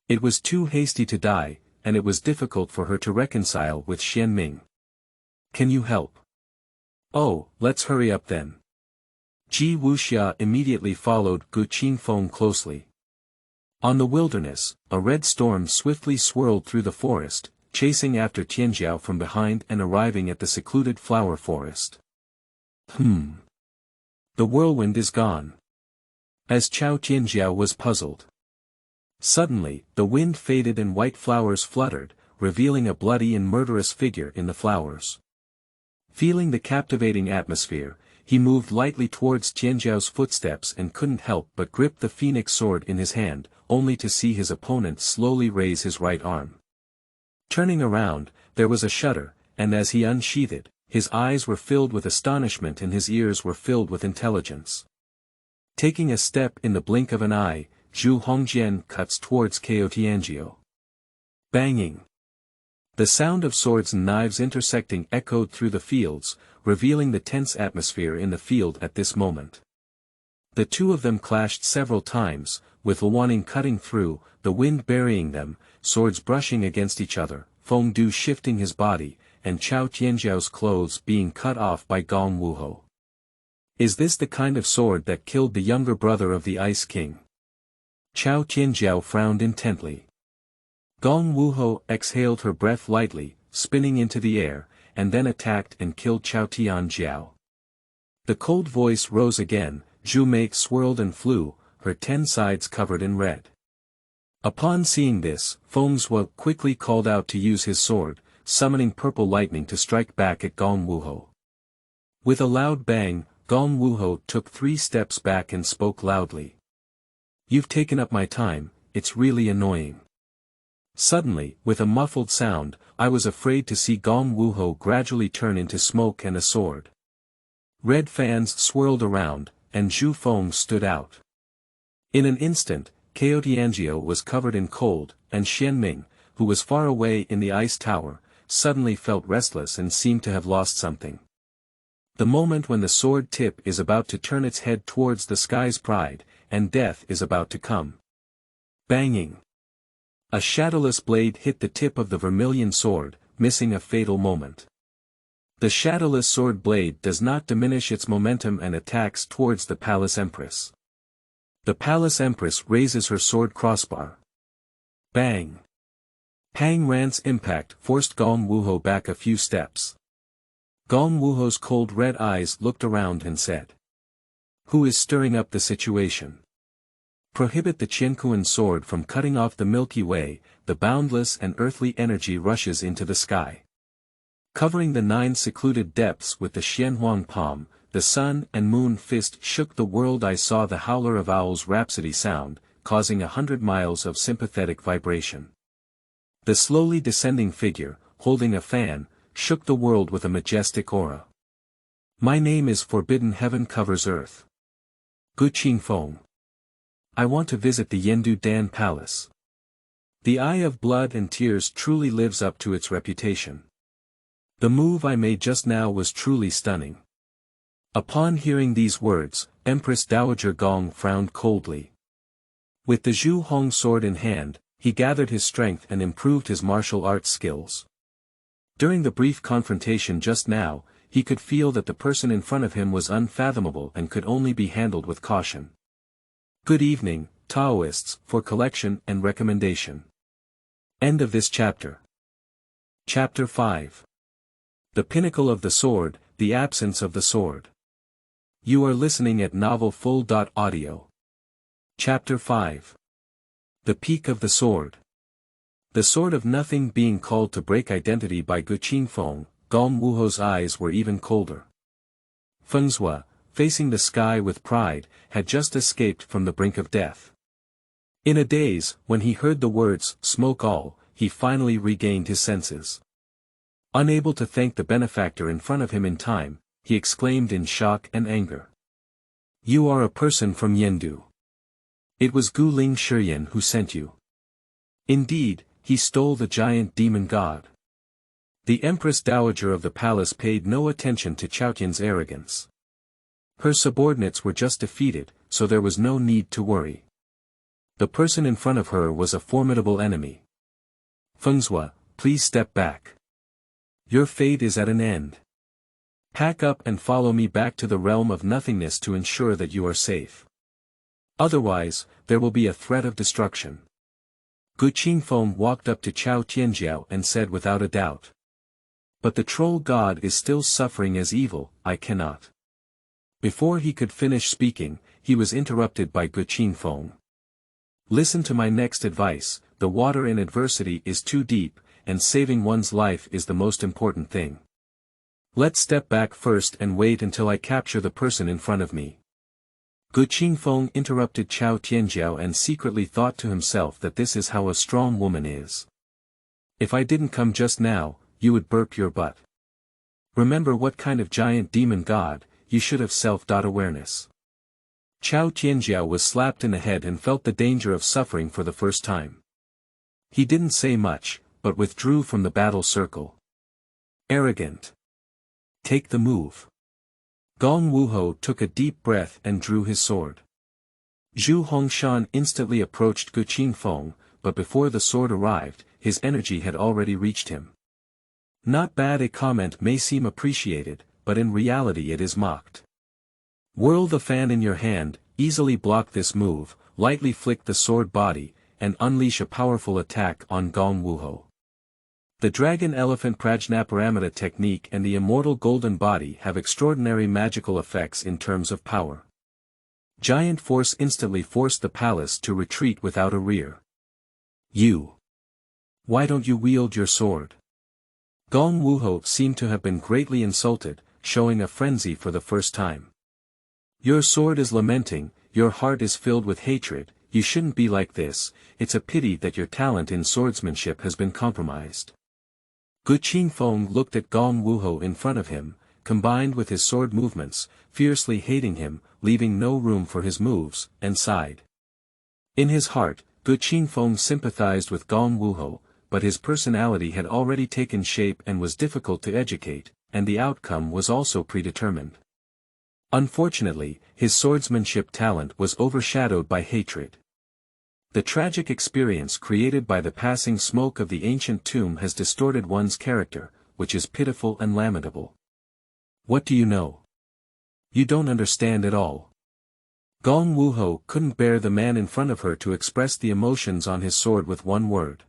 It was too hasty to die, and it was difficult for her to reconcile with Xianming. Can you help? Oh, let's hurry up then. Ji Wuxia immediately followed Ge Qingfeng closely. On the wilderness, a red storm swiftly swirled through the forest, chasing after Tianjiao from behind and arriving at the secluded flower forest. The whirlwind is gone. As Ge Tianjiao was puzzled. Suddenly, the wind faded and white flowers fluttered, revealing a bloody and murderous figure in the flowers. Feeling the captivating atmosphere, he moved lightly towards Tianjiao's footsteps and couldn't help but grip the phoenix sword in his hand, only to see his opponent slowly raise his right arm. Turning around, there was a shudder, and as he unsheathed it, his eyes were filled with astonishment and his ears were filled with intelligence. Taking a step in the blink of an eye, Su Huanzhen cuts towards Ge Tianjiao. Banging. The sound of swords and knives intersecting echoed through the fields, revealing the tense atmosphere in the field at this moment. The two of them clashed several times, with Luaning cutting through, the wind burying them, swords brushing against each other, Fengdu shifting his body, and Ge Tianjiao's clothes being cut off by Gong Wuho. Is this the kind of sword that killed the younger brother of the Ice King? Ge Tianjiao frowned intently. Gong Wuho exhaled her breath lightly, spinning into the air, and then attacked and killed Ge Tianjiao. The cold voice rose again, Zhu Mei swirled and flew, her 10 sides covered in red. Upon seeing this, Fengzuo quickly called out to use his sword, summoning purple lightning to strike back at Gong Wuho. With a loud bang, Gong Wuho took 3 steps back and spoke loudly. You've taken up my time, it's really annoying. Suddenly, with a muffled sound, I was afraid to see Gong Wuho gradually turn into smoke and a sword. Red fans swirled around, and Zhu Feng stood out. In an instant, Ge Tianjiao was covered in cold, and Xianming, who was far away in the ice tower, suddenly felt restless and seemed to have lost something. The moment when the sword tip is about to turn its head towards the sky's pride, and death is about to come. Banging. A shadowless blade hit the tip of the vermilion sword, missing a fatal moment. The shadowless sword blade does not diminish its momentum and attacks towards the Palace Empress. The Palace Empress raises her sword crossbar. Bang! Pang Ran's impact forced Gong Wuho back a few steps. Gong Wuho's cold red eyes looked around and said. Who is stirring up the situation? Prohibit the Qiankuan sword from cutting off the Milky Way, the boundless and earthly energy rushes into the sky. Covering the 9 secluded depths with the Xianhuang palm, the sun and moon fist shook the world. I saw the howler of owls rhapsody sound, causing 100 miles of sympathetic vibration. The slowly descending figure, holding a fan, shook the world with a majestic aura. My name is Forbidden Heaven Covers Earth. Ge Qingfeng. I want to visit the Yendu Dan Palace. The Eye of Blood and Tears truly lives up to its reputation. The move I made just now was truly stunning. Upon hearing these words, Empress Dowager Gong frowned coldly. With the Zhu Hong sword in hand, he gathered his strength and improved his martial arts skills. During the brief confrontation just now, he could feel that the person in front of him was unfathomable and could only be handled with caution. Good evening, Taoists, for collection and recommendation. End of this chapter. Chapter 5. The Pinnacle of the Sword, the Absence of the Sword. You are listening at novelfull.audio. Chapter 5. The Peak of the Sword. The Sword of Nothing being called to break identity by Ge Qingfeng, Gong Wuho's eyes were even colder. Fengzuo, facing the sky with pride, had just escaped from the brink of death. In a daze, when he heard the words, "smoke all," he finally regained his senses. Unable to thank the benefactor in front of him in time, he exclaimed in shock and anger. You are a person from Yendu. It was Gu Ling Shiyan who sent you. Indeed, he stole the giant demon god. The Empress Dowager of the palace paid no attention to Chaotian's arrogance. Her subordinates were just defeated, so there was no need to worry. The person in front of her was a formidable enemy. Fengzuo, please step back. Your fate is at an end. Pack up and follow me back to the realm of nothingness to ensure that you are safe. Otherwise, there will be a threat of destruction. Ge Qingfeng walked up to Chao Tianjiao and said without a doubt. But the troll god is still suffering as evil, I cannot. Before he could finish speaking, he was interrupted by Ge Qingfeng. Listen to my next advice, the water in adversity is too deep, and saving one's life is the most important thing. Let's step back first and wait until I capture the person in front of me. Ge Qingfeng interrupted Chao Tianjiao and secretly thought to himself that this is how a strong woman is. If I didn't come just now, you would burp your butt. Remember what kind of giant demon god, you should have self-awareness. Chao Tianjiao was slapped in the head and felt the danger of suffering for the first time. He didn't say much, but withdrew from the battle circle. Arrogant. Take the move. Gong Wuho took a deep breath and drew his sword. Zhu Hongshan instantly approached Ge Qingfeng, but before the sword arrived, his energy had already reached him. Not bad. A comment may seem appreciated, but in reality it is mocked. Whirl the fan in your hand, easily block this move, lightly flick the sword body, and unleash a powerful attack on Gong Wuho. The Dragon Elephant Prajnaparamita technique and the Immortal Golden Body have extraordinary magical effects in terms of power. Giant Force instantly forced the palace to retreat without a rear. You. Why don't you wield your sword? Gong Wuho seemed to have been greatly insulted, showing a frenzy for the first time. Your sword is lamenting, your heart is filled with hatred, you shouldn't be like this, it's a pity that your talent in swordsmanship has been compromised. Ge Qingfeng looked at Gong Wuho in front of him, combined with his sword movements, fiercely hating him, leaving no room for his moves, and sighed. In his heart, Ge Qingfeng sympathized with Gong Wuho, but his personality had already taken shape and was difficult to educate, and the outcome was also predetermined. Unfortunately, his swordsmanship talent was overshadowed by hatred. The tragic experience created by the passing smoke of the ancient tomb has distorted one's character, which is pitiful and lamentable. What do you know? You don't understand at all. Gong Wuho couldn't bear the man in front of her to express the emotions on his sword with one word.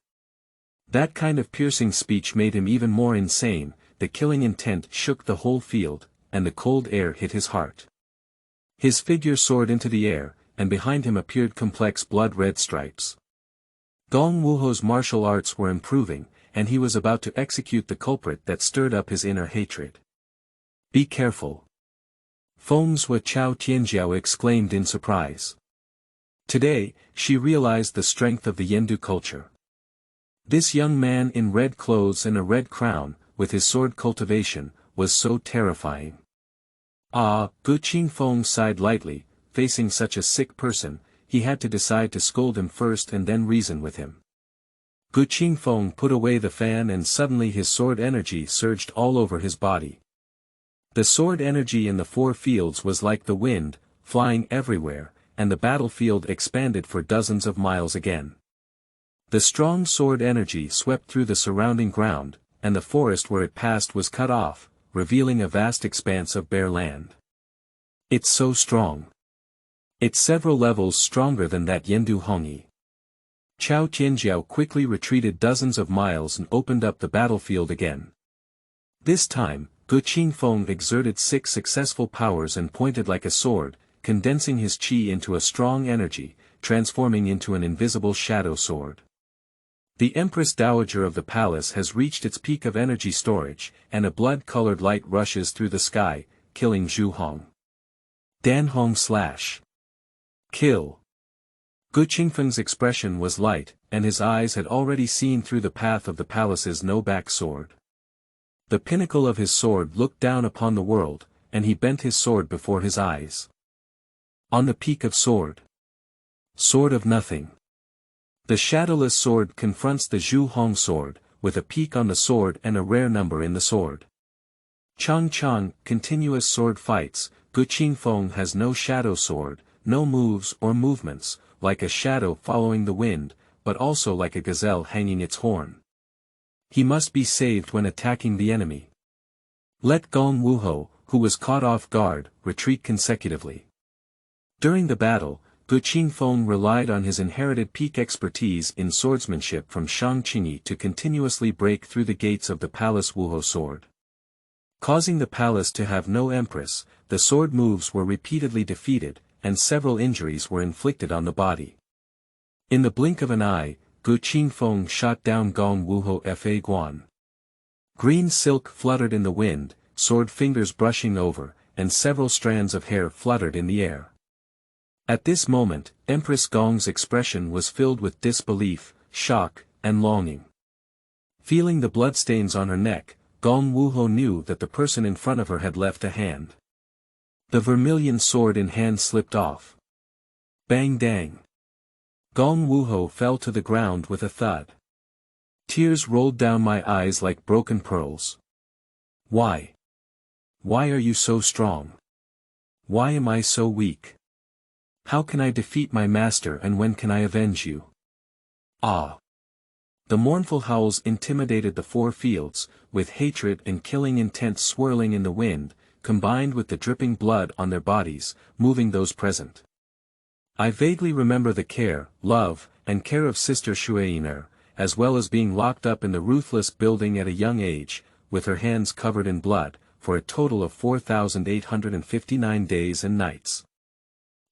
That kind of piercing speech made him even more insane, the killing intent shook the whole field, and the cold air hit his heart. His figure soared into the air, and behind him appeared complex blood-red stripes. Gong Wuho's martial arts were improving, and he was about to execute the culprit that stirred up his inner hatred. Be careful. Fengzuo Chao Tianjiao exclaimed in surprise. Today, she realized the strength of the Yendu culture. This young man in red clothes and a red crown, with his sword cultivation, was so terrifying. Ah, Ge Qingfeng sighed lightly, facing such a sick person, he had to decide to scold him first and then reason with him. Ge Qingfeng put away the fan and suddenly his sword energy surged all over his body. The sword energy in the four fields was like the wind, flying everywhere, and the battlefield expanded for dozens of miles again. The strong sword energy swept through the surrounding ground, and the forest where it passed was cut off, revealing a vast expanse of bare land. It's so strong. It's several levels stronger than that Yendu Hongyi. Chao Tianjiao quickly retreated dozens of miles and opened up the battlefield again. This time, Ge Qingfeng exerted 6 successful powers and pointed like a sword, condensing his qi into a strong energy, transforming into an invisible shadow sword. The Empress Dowager of the palace has reached its peak of energy storage, and a blood-colored light rushes through the sky, killing Zhu Hong. Danhong slash. Kill. Ge Qingfeng's expression was light, and his eyes had already seen through the path of the palace's no-back sword. The pinnacle of his sword looked down upon the world, and he bent his sword before his eyes. On the peak of sword. Sword of nothing. The shadowless sword confronts the Zhu Hong sword, with a peak on the sword and a rare number in the sword. Chang, continuous sword fights. Ge Qingfeng has no shadow sword, no moves or movements, like a shadow following the wind, but also like a gazelle hanging its horn. He must be saved when attacking the enemy. Let Gong Wuho, who was caught off guard, retreat consecutively. During the battle, Ge Qingfeng relied on his inherited peak expertise in swordsmanship from Shang Qingyi to continuously break through the gates of the palace Wuho sword. Causing the palace to have no empress, the sword moves were repeatedly defeated, and several injuries were inflicted on the body. In the blink of an eye, Ge Qingfeng shot down Gong Wuho Fa Guan. Green silk fluttered in the wind, sword fingers brushing over, and several strands of hair fluttered in the air. At this moment, Empress Gong's expression was filled with disbelief, shock, and longing. Feeling the bloodstains on her neck, Gong Wuho knew that the person in front of her had left a hand. The vermilion sword in hand slipped off. Bang dang. Gong Wuho fell to the ground with a thud. Tears rolled down my eyes like broken pearls. Why? Why are you so strong? Why am I so weak? How can I defeat my master and when can I avenge you? Ah! The mournful howls intimidated the four fields, with hatred and killing intent swirling in the wind, combined with the dripping blood on their bodies, moving those present. I vaguely remember the care, love, and care of Sister Shueiner, as well as being locked up in the ruthless building at a young age, with her hands covered in blood, for a total of 4,859 days and nights.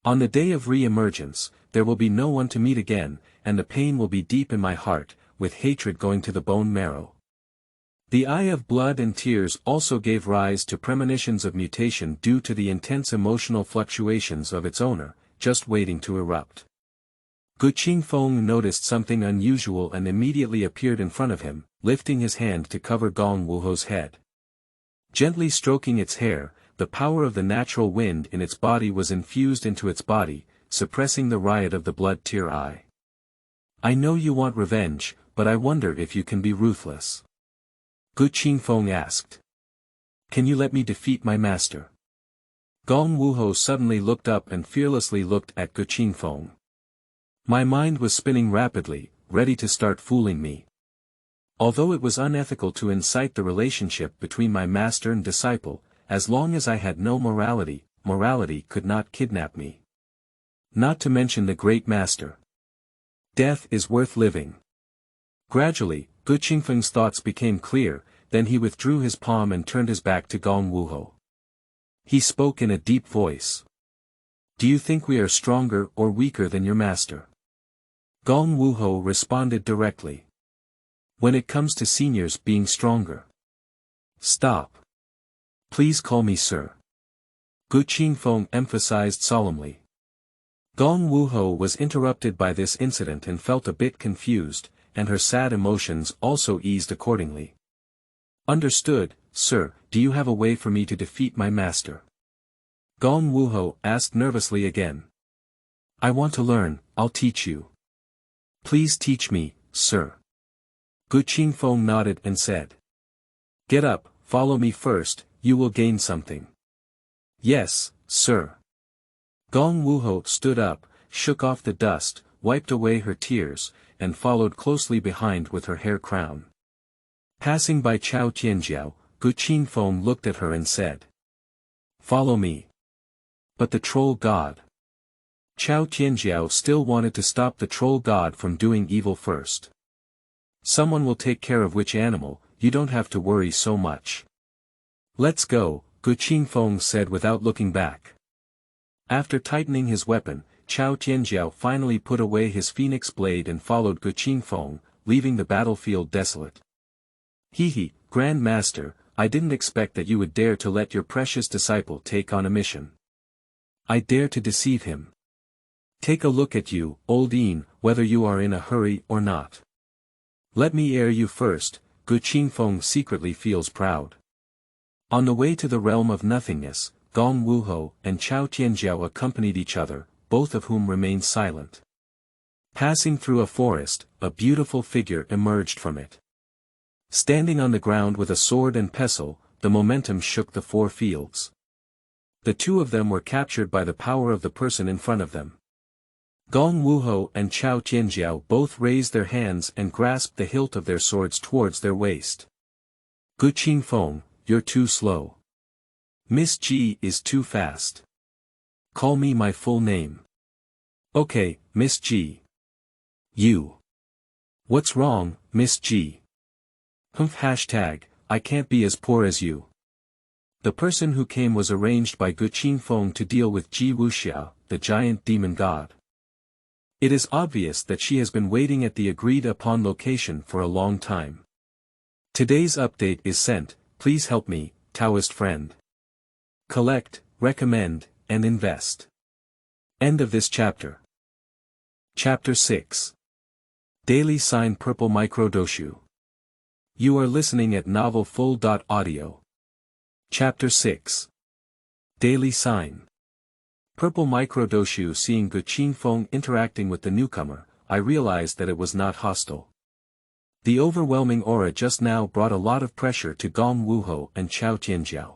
On the day of re-emergence, there will be no one to meet again, and the pain will be deep in my heart, with hatred going to the bone marrow. The eye of blood and tears also gave rise to premonitions of mutation due to the intense emotional fluctuations of its owner, just waiting to erupt. Ge Qingfeng noticed something unusual and immediately appeared in front of him, lifting his hand to cover Gong Wuho's head. Gently stroking its hair, the power of the natural wind in its body was infused into its body, suppressing the riot of the blood tear eye. I know you want revenge, but I wonder if you can be ruthless. Ge Qingfeng asked. Can you let me defeat my master? Gong Wuho suddenly looked up and fearlessly looked at Ge Qingfeng. My mind was spinning rapidly, ready to start fooling me. Although it was unethical to incite the relationship between my master and disciple, as long as I had no morality, morality could not kidnap me. Not to mention the great master. Death is worth living. Gradually, Ge Qingfeng's thoughts became clear, then he withdrew his palm and turned his back to Gong Wuho. He spoke in a deep voice. Do you think we are stronger or weaker than your master? Gong Wuho responded directly. When it comes to seniors being stronger. Stop. Please call me sir. Ge Qingfeng emphasized solemnly. Gong Wuho was interrupted by this incident and felt a bit confused, and her sad emotions also eased accordingly. Understood, sir. Do you have a way for me to defeat my master? Gong Wuho asked nervously again. I want to learn, I'll teach you. Please teach me, sir. Ge Qingfeng nodded and said. Get up, follow me first, you will gain something. Yes, sir. Gong Wuho stood up, shook off the dust, wiped away her tears, and followed closely behind with her hair crown. Passing by Chao Tianjiao, Ge Qingfeng looked at her and said. Follow me. But the troll god. Chao Tianjiao still wanted to stop the troll god from doing evil first. Someone will take care of which animal, you don't have to worry so much. Let's go, Ge Qingfeng said without looking back. After tightening his weapon, Chao Tianjiao finally put away his phoenix blade and followed Ge Qingfeng, leaving the battlefield desolate. Hehe, Grand Master, I didn't expect that you would dare to let your precious disciple take on a mission. I dare to deceive him. Take a look at you, old Yin, whether you are in a hurry or not. Let me air you first. Ge Qingfeng secretly feels proud. On the way to the realm of nothingness, Gong Wuho and Chao Tianjiao accompanied each other, both of whom remained silent. Passing through a forest, a beautiful figure emerged from it. Standing on the ground with a sword and pestle, the momentum shook the 4 fields. The 2 of them were captured by the power of the person in front of them. Gong Wuho and Chao Tianjiao both raised their hands and grasped the hilt of their swords towards their waist. Ge Qingfeng, you're too slow. Miss G is too fast. Call me my full name. Okay, Miss G. You. What's wrong, Miss G? Hashtag, I can't be as poor as you. The person who came was arranged by Ge Qingfeng to deal with Ji Wuxia, the giant demon god. It is obvious that she has been waiting at the agreed-upon location for a long time. Today's update is sent, please help me, Taoist friend. Collect, recommend, and invest. End of this chapter. Chapter 6. Daily Sign Purple Micro Doushu. You are listening at novelfull.audio. Chapter 6. Daily Sign. Purple Micro Doushu. Seeing Ge Qingfeng interacting with the newcomer, I realized that it was not hostile. The overwhelming aura just now brought a lot of pressure to Gong Wuho and Chao Tianjiao.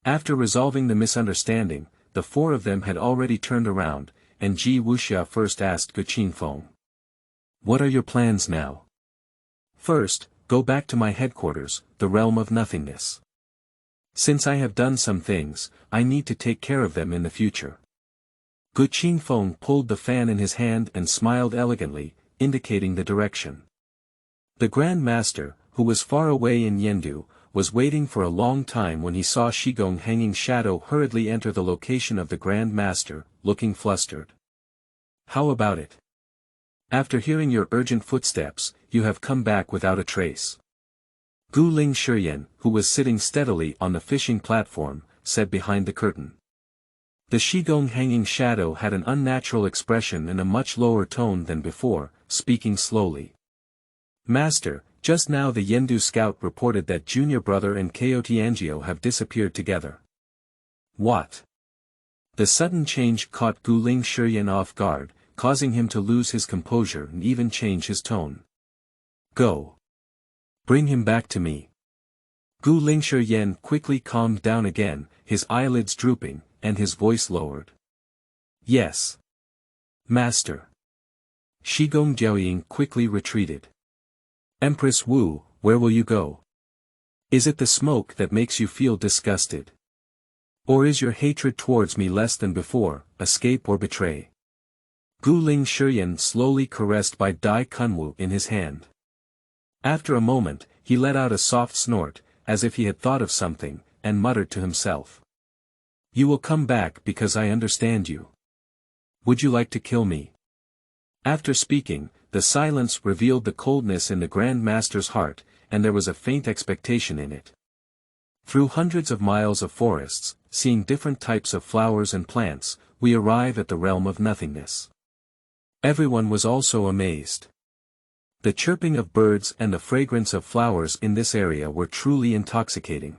After resolving the misunderstanding, the 4 of them had already turned around, and Ji Wuxia first asked Ge Qingfeng. What are your plans now? First, go back to my headquarters, the realm of nothingness. Since I have done some things, I need to take care of them in the future. Ge Qingfeng pulled the fan in his hand and smiled elegantly, indicating the direction. The Grand Master, who was far away in Yendu, was waiting for a long time when he saw Shigong hanging shadow hurriedly enter the location of the Grand Master, looking flustered. How about it? After hearing your urgent footsteps, you have come back without a trace. Gu Ling Shiyan, who was sitting steadily on the fishing platform, said behind the curtain. The Shigong hanging shadow had an unnatural expression and a much lower tone than before, speaking slowly. Master, just now the Yendu scout reported that Junior Brother and Ko Tianjiao have disappeared together. What? The sudden change caught Gu Ling Shiyan off guard, causing him to lose his composure and even change his tone. Go. Bring him back to me. Gu Ling Shiyan quickly calmed down again, his eyelids drooping, and his voice lowered. Yes. Master. Shigong Jiaoying quickly retreated. Empress Wu, where will you go? Is it the smoke that makes you feel disgusted? Or is your hatred towards me less than before, escape or betray? Gu Ling Shiyan slowly caressed by Dai Kunwu in his hand. After a moment, he let out a soft snort, as if he had thought of something, and muttered to himself. You will come back because I understand you. Would you like to kill me? After speaking, the silence revealed the coldness in the Grand Master's heart, and there was a faint expectation in it. Through hundreds of miles of forests, seeing different types of flowers and plants, we arrive at the realm of nothingness. Everyone was also amazed. The chirping of birds and the fragrance of flowers in this area were truly intoxicating.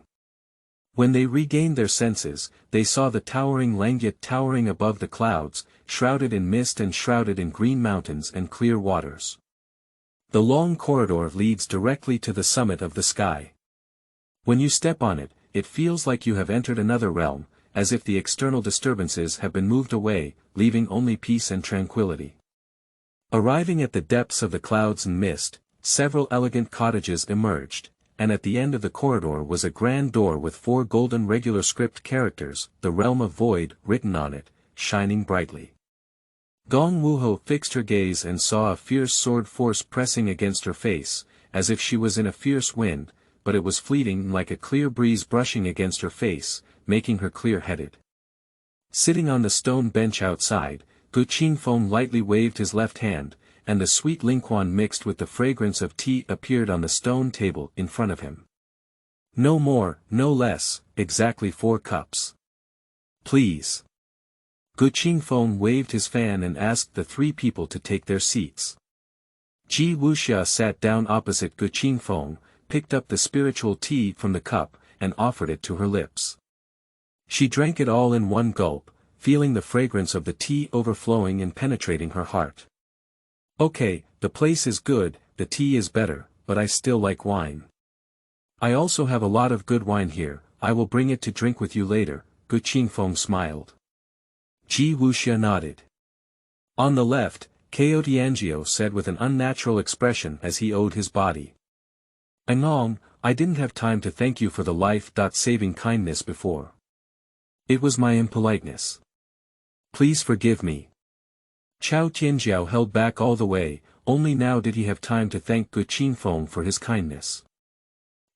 When they regained their senses, they saw the towering Langyat towering above the clouds, shrouded in mist and shrouded in green mountains and clear waters. The long corridor leads directly to the summit of the sky. When you step on it, it feels like you have entered another realm, as if the external disturbances have been moved away, leaving only peace and tranquility. Arriving at the depths of the clouds and mist, several elegant cottages emerged, and at the end of the corridor was a grand door with 4 golden regular script characters, the realm of void, written on it, shining brightly. Gong Wuho fixed her gaze and saw a fierce sword force pressing against her face, as if she was in a fierce wind, but it was fleeting like a clear breeze brushing against her face, making her clear-headed. Sitting on the stone bench outside, Ge Qingfeng lightly waved his left hand, and the sweet linquan mixed with the fragrance of tea appeared on the stone table in front of him. No more, no less, exactly 4 cups. Please. Ge Qingfeng waved his fan and asked the 3 people to take their seats. Ji Wuxia sat down opposite Ge Qingfeng, picked up the spiritual tea from the cup, and offered it to her lips. She drank it all in one gulp, feeling the fragrance of the tea overflowing and penetrating her heart. Okay, the place is good, the tea is better, but I still like wine. I also have a lot of good wine here, I will bring it to drink with you later, Ge Qingfeng smiled. Ji Wuxia nodded. On the left, Ko Tianjiu said with an unnatural expression as he owed his body. Anong, I didn't have time to thank you for the life-saving kindness before. It was my impoliteness. Please forgive me. Chao Tianjiao held back all the way, only now did he have time to thank Ge Qingfeng for his kindness.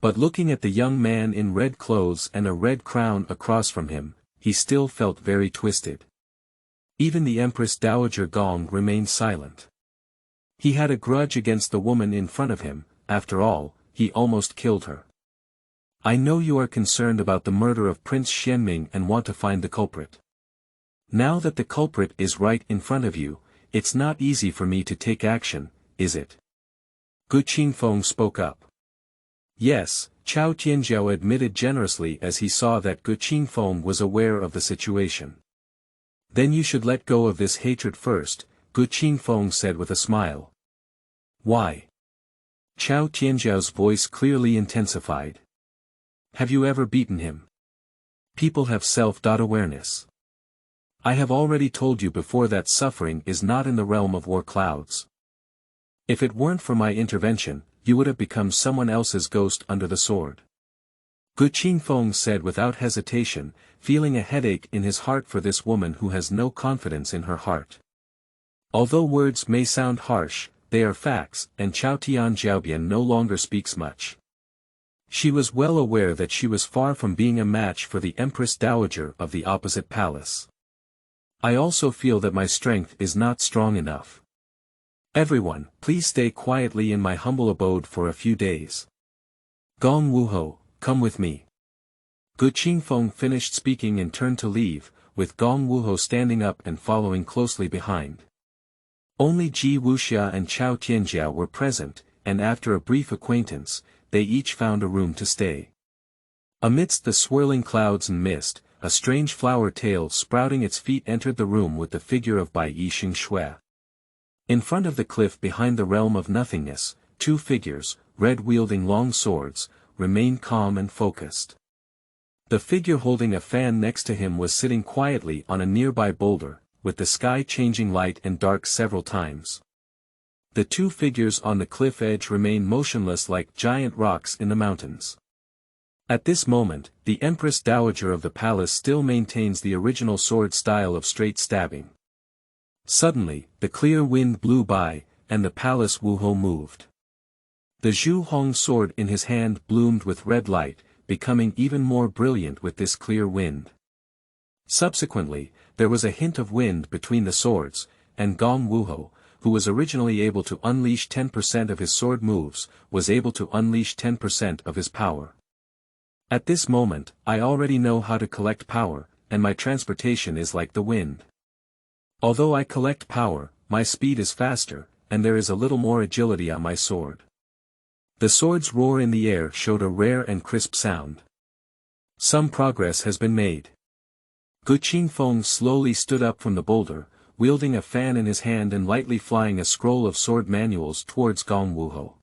But looking at the young man in red clothes and a red crown across from him, he still felt very twisted. Even the Empress Dowager Gong remained silent. He had a grudge against the woman in front of him, after all, he almost killed her. I know you are concerned about the murder of Prince Xianming and want to find the culprit. Now that the culprit is right in front of you, it's not easy for me to take action, is it? Ge Qingfeng spoke up. Yes, Chao Tianjiao admitted generously as he saw that Ge Qingfeng was aware of the situation. Then you should let go of this hatred first, Ge Qingfeng said with a smile. Why? Chao Tianjiao's voice clearly intensified. Have you ever beaten him? People have self-awareness. I have already told you before that suffering is not in the realm of war clouds. If it weren't for my intervention, you would have become someone else's ghost under the sword. Ge Qingfeng said without hesitation, feeling a headache in his heart for this woman who has no confidence in her heart. Although words may sound harsh, they are facts, and Chao Tianjiaobian no longer speaks much. She was well aware that she was far from being a match for the Empress Dowager of the opposite palace. I also feel that my strength is not strong enough. Everyone, please stay quietly in my humble abode for a few days. Gong Wuho, come with me. Ge Qingfeng finished speaking and turned to leave, with Gong Wuho standing up and following closely behind. Only Ji Wuxia and Chao Tianjiao were present, and after a brief acquaintance, they each found a room to stay. Amidst the swirling clouds and mist, a strange flower tail sprouting its feet entered the room with the figure of Bai Yi Xing. In front of the cliff behind the realm of nothingness, 2 figures, red wielding long swords, remained calm and focused. The figure holding a fan next to him was sitting quietly on a nearby boulder, with the sky changing light and dark several times. The 2 figures on the cliff edge remained motionless like giant rocks in the mountains. At this moment, the Empress Dowager of the palace still maintains the original sword style of straight stabbing. Suddenly, the clear wind blew by, and the palace Wuho moved. The Zhu Hong sword in his hand bloomed with red light, becoming even more brilliant with this clear wind. Subsequently, there was a hint of wind between the swords, and Gong Wuho, who was originally able to unleash 10% of his sword moves, was able to unleash 10% of his power. At this moment, I already know how to collect power, and my transportation is like the wind. Although I collect power, my speed is faster, and there is a little more agility on my sword. The sword's roar in the air showed a rare and crisp sound. Some progress has been made. Ge Qingfeng slowly stood up from the boulder, wielding a fan in his hand and lightly flying a scroll of sword manuals towards Gong Wuho.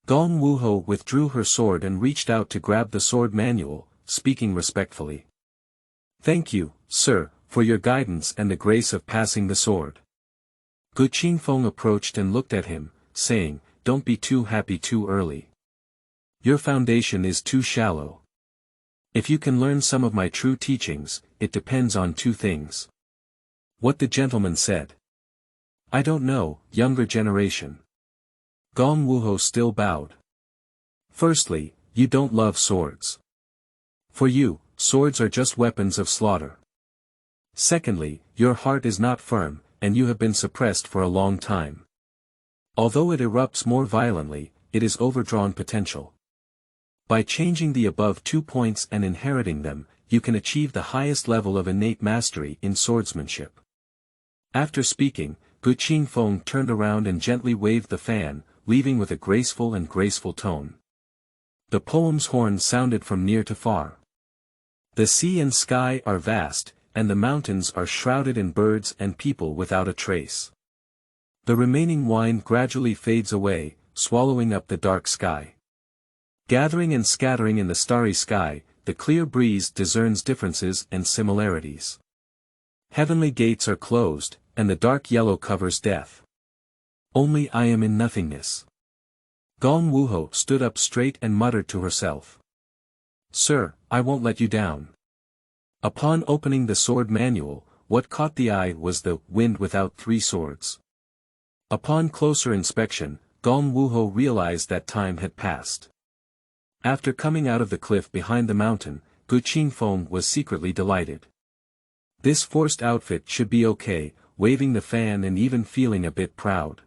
Gong Wuho withdrew her sword and reached out to grab the sword manual, speaking respectfully. "Thank you, sir, for your guidance and the grace of passing the sword." Ge Qingfeng approached and looked at him, saying, "Don't be too happy too early. Your foundation is too shallow. If you can learn some of my true teachings, it depends on two things." What the gentleman said. "I don't know, younger generation." Gong Wuho still bowed. "Firstly, you don't love swords. For you, swords are just weapons of slaughter. Secondly, your heart is not firm, and you have been suppressed for a long time. Although it erupts more violently, it is overdrawn potential. By changing the above 2 points and inheriting them, you can achieve the highest level of innate mastery in swordsmanship." After speaking, Ge Qingfeng turned around and gently waved the fan, leaving with a graceful tone. The poem's horn sounded from near to far. The sea and sky are vast, and the mountains are shrouded in birds and people without a trace. The remaining wine gradually fades away, swallowing up the dark sky. Gathering and scattering in the starry sky, the clear breeze discerns differences and similarities. Heavenly gates are closed, and the dark yellow covers death. Only I am in nothingness. Gong Wuho stood up straight and muttered to herself. "Sir, I won't let you down." Upon opening the sword manual, what caught the eye was the wind without 3 swords. Upon closer inspection, Gong Wuho realized that time had passed. After coming out of the cliff behind the mountain, Ge Qingfeng was secretly delighted. This forced outfit should be okay, waving the fan and even feeling a bit proud.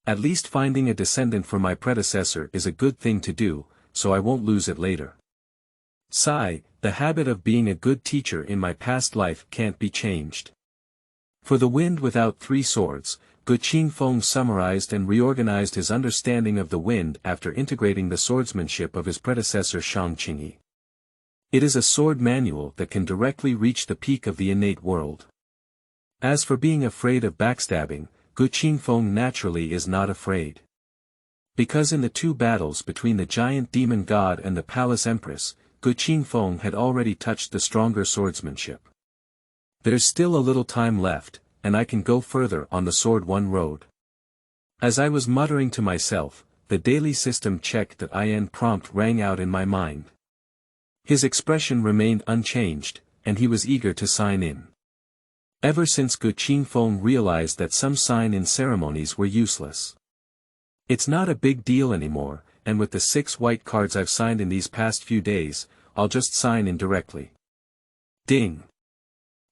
At least finding a descendant for my predecessor is a good thing to do, so I won't lose it later. Sigh, the habit of being a good teacher in my past life can't be changed. For the wind without 3 swords, Ge Qingfeng summarized and reorganized his understanding of the wind after integrating the swordsmanship of his predecessor Shang Qingyi. It is a sword manual that can directly reach the peak of the innate world. As for being afraid of backstabbing, Ge Qingfeng naturally is not afraid. Because in the 2 battles between the giant demon god and the palace empress, Ge Qingfeng had already touched the stronger swordsmanship. There's still a little time left, and I can go further on the Sword One road. As I was muttering to myself, the daily system check.in prompt rang out in my mind. His expression remained unchanged, and he was eager to sign in. Ever since Ge Qingfeng realized that some sign-in ceremonies were useless. It's not a big deal anymore, and with the 6 white cards I've signed in these past few days, I'll just sign in directly. Ding!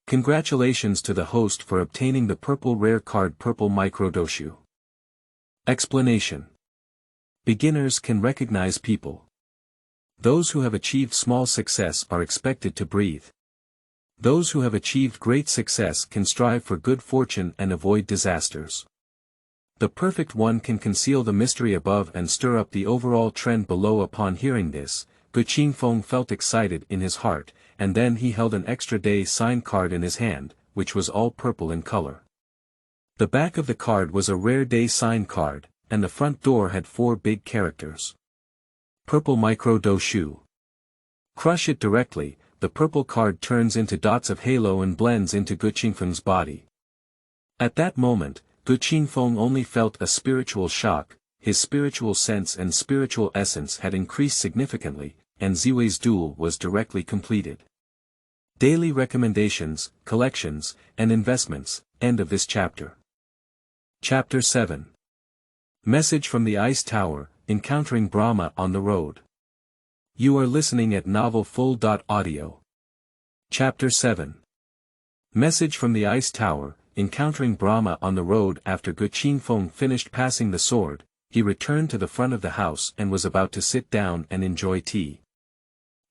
Congratulations to the host for obtaining the purple rare card Purple Micro Doushu. Explanation. Beginners can recognize people. Those who have achieved small success are expected to breathe. Those who have achieved great success can strive for good fortune and avoid disasters. The perfect one can conceal the mystery above and stir up the overall trend below. Upon hearing this, Ge Qingfeng felt excited in his heart, and then he held an extra day sign card in his hand, which was all purple in color. The back of the card was a rare day sign card, and the front door had 4 big characters. Purple Micro Doushu. Crush it directly, the purple card turns into dots of halo and blends into Ge Qingfeng's body. At that moment, Ge Qingfeng only felt a spiritual shock, his spiritual sense and spiritual essence had increased significantly, and Ziwei's duel was directly completed. Daily recommendations, collections, and investments, end of this chapter. Chapter 7. Message from the Ice Tower, encountering Brahma on the road. You are listening at novelfull.audio. Chapter 7. Message from the Ice Tower, encountering Brahma on the road after Ge Qingfeng finished passing the sword, he returned to the front of the house and was about to sit down and enjoy tea.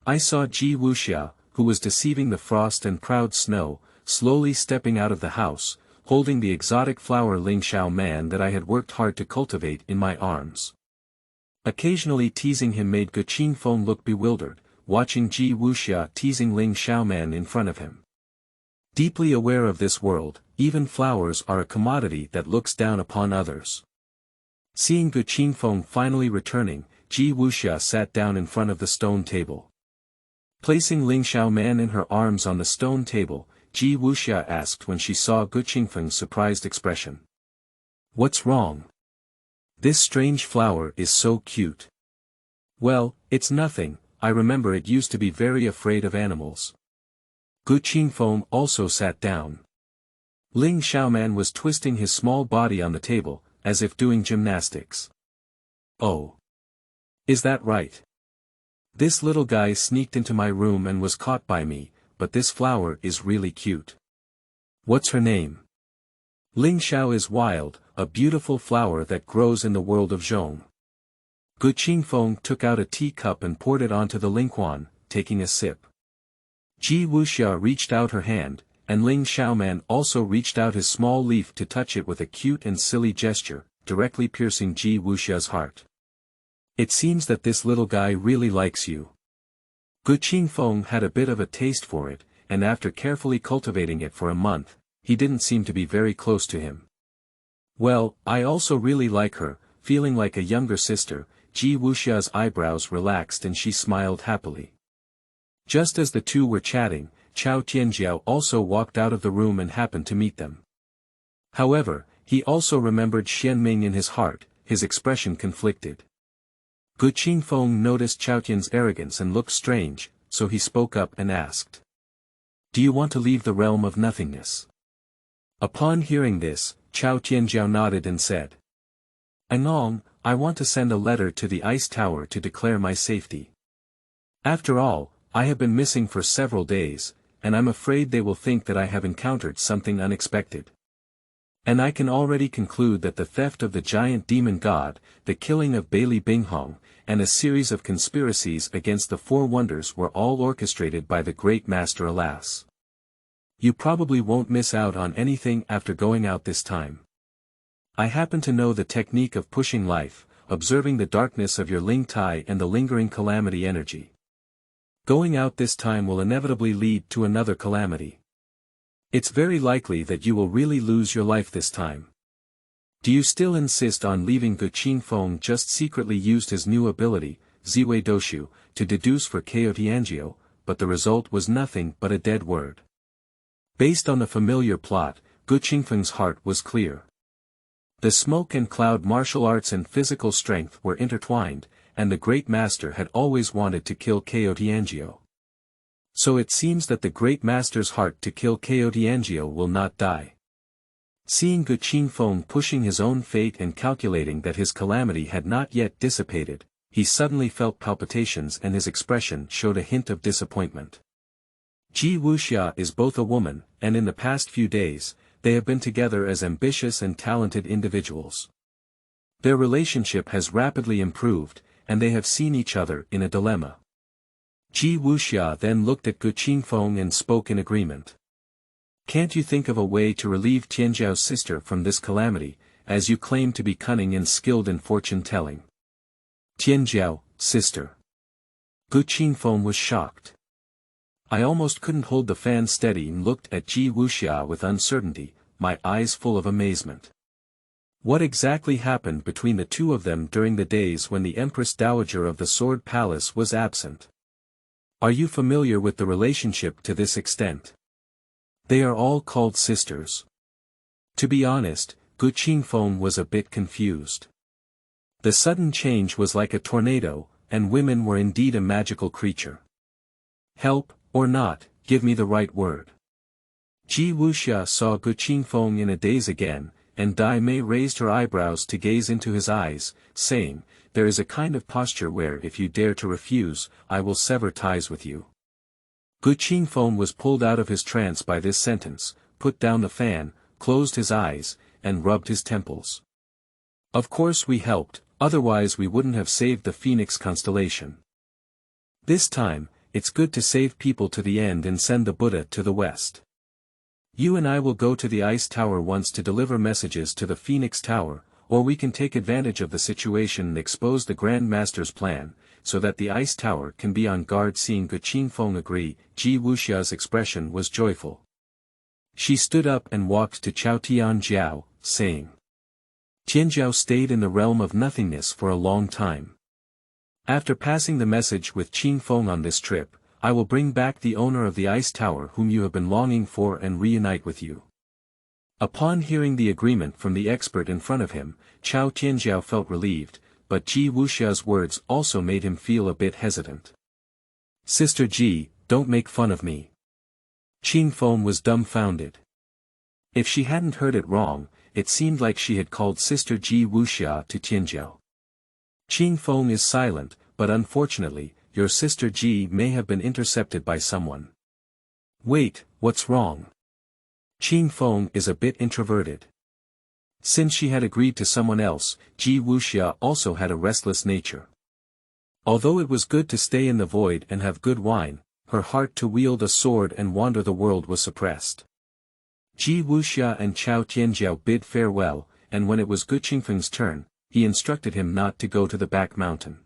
I saw Ji Wuxia, who was deceiving the frost and proud snow, slowly stepping out of the house, holding the exotic flower Ling Xiao man that I had worked hard to cultivate in my arms. Occasionally teasing him made Ge Qingfeng look bewildered, watching Ji Wuxia teasing Ling Xiao man in front of him. Deeply aware of this world, even flowers are a commodity that looks down upon others. Seeing Ge Qingfeng finally returning, Ji Wuxia sat down in front of the stone table. Placing Ling Xiao man in her arms on the stone table, Ji Wuxia asked when she saw Ge Qingfeng's surprised expression. "What's wrong? This strange flower is so cute." "Well, it's nothing, I remember it used to be very afraid of animals." Ge Qingfeng also sat down. Ling Xiaoman was twisting his small body on the table, as if doing gymnastics. "Oh. Is that right? This little guy sneaked into my room and was caught by me, but this flower is really cute. What's her name?" "Ling Xiao is wild, a beautiful flower that grows in the world of Zhong." Ge Qingfeng took out a teacup and poured it onto the lingquan, taking a sip. Ji Wuxia reached out her hand, and Ling Xiaoman also reached out his small leaf to touch it with a cute and silly gesture, directly piercing Ji Wuxia's heart. "It seems that this little guy really likes you." Ge Qingfeng had a bit of a taste for it, and after carefully cultivating it for a month, he didn't seem to be very close to him. "Well, I also really like her," feeling like a younger sister, Ji Wuxia's eyebrows relaxed and she smiled happily. Just as the two were chatting, Chao Tianjiao also walked out of the room and happened to meet them. However, he also remembered Xianming in his heart, his expression conflicted. Ge Qingfeng noticed Chao Tian's arrogance and looked strange, so he spoke up and asked. "Do you want to leave the realm of nothingness?" Upon hearing this, Chao Tianjiao nodded and said. "Anong, I want to send a letter to the ice tower to declare my safety. After all, I have been missing for several days, and I'm afraid they will think that I have encountered something unexpected. And I can already conclude that the theft of the giant demon god, the killing of Bailey Binghong, and a series of conspiracies against the Four Wonders were all orchestrated by the Great Master alas. You probably won't miss out on anything after going out this time. I happen to know the technique of pushing life, observing the darkness of your Ling Tai and the lingering calamity energy. Going out this time will inevitably lead to another calamity. It's very likely that you will really lose your life this time. Do you still insist on leaving?" Ge Qingfeng just secretly used his new ability, Ziwei Doushu, to deduce for Tianjiao, but the result was nothing but a dead word. Based on the familiar plot, Ge Qingfeng's heart was clear. The smoke and cloud martial arts and physical strength were intertwined, and the Great Master had always wanted to kill Tianjiao. So it seems that the Great Master's heart to kill Tianjiao will not die. Seeing Ge Qingfeng pushing his own fate and calculating that his calamity had not yet dissipated, he suddenly felt palpitations and his expression showed a hint of disappointment. Ji Wuxia is both a woman, and in the past few days, they have been together as ambitious and talented individuals. Their relationship has rapidly improved, and they have seen each other in a dilemma. Ji Wuxia then looked at Ge Qingfeng and spoke in agreement. "Can't you think of a way to relieve Tianjiao's sister from this calamity, as you claim to be cunning and skilled in fortune-telling?" "Tianjiao, sister." Ge Qingfeng was shocked. I almost couldn't hold the fan steady and looked at Ji Wuxia with uncertainty, my eyes full of amazement. What exactly happened between the two of them during the days when the Empress Dowager of the Sword Palace was absent? Are you familiar with the relationship to this extent? They are all called sisters. To be honest, Ge Qingfeng was a bit confused. The sudden change was like a tornado, and women were indeed a magical creature. Help, or not, give me the right word. Ji Wuxia saw Ge Qingfeng in a daze again, and Dai Mei raised her eyebrows to gaze into his eyes, saying, "There is a kind of posture where if you dare to refuse, I will sever ties with you." Ge Qingfeng was pulled out of his trance by this sentence, put down the fan, closed his eyes, and rubbed his temples. Of course we helped, otherwise we wouldn't have saved the Phoenix constellation. This time, it's good to save people to the end and send the Buddha to the west. You and I will go to the ice tower once to deliver messages to the Phoenix Tower, or we can take advantage of the situation and expose the Grand Master's plan, so that the ice tower can be on guard. Seeing Ge Qingfeng agree, Ji Wuxia's expression was joyful. She stood up and walked to Chao Tianjiao, saying, Tianjiao stayed in the realm of nothingness for a long time. After passing the message with Qingfeng on this trip, I will bring back the owner of the ice tower whom you have been longing for and reunite with you. Upon hearing the agreement from the expert in front of him, Chao Tianjiao felt relieved, but Ji Wuxia's words also made him feel a bit hesitant. Sister Ji, don't make fun of me. Qingfeng was dumbfounded. If she hadn't heard it wrong, it seemed like she had called Sister Ji Wuxia to Tianjiao. Qingfeng is silent, but unfortunately, your sister Ji may have been intercepted by someone. Wait, what's wrong? Qingfeng is a bit introverted. Since she had agreed to someone else, Ji Wuxia also had a restless nature. Although it was good to stay in the void and have good wine, her heart to wield a sword and wander the world was suppressed. Ji Wuxia and Chao Tianjiao bid farewell, and when it was Ge Qingfeng's turn, he instructed him not to go to the back mountain.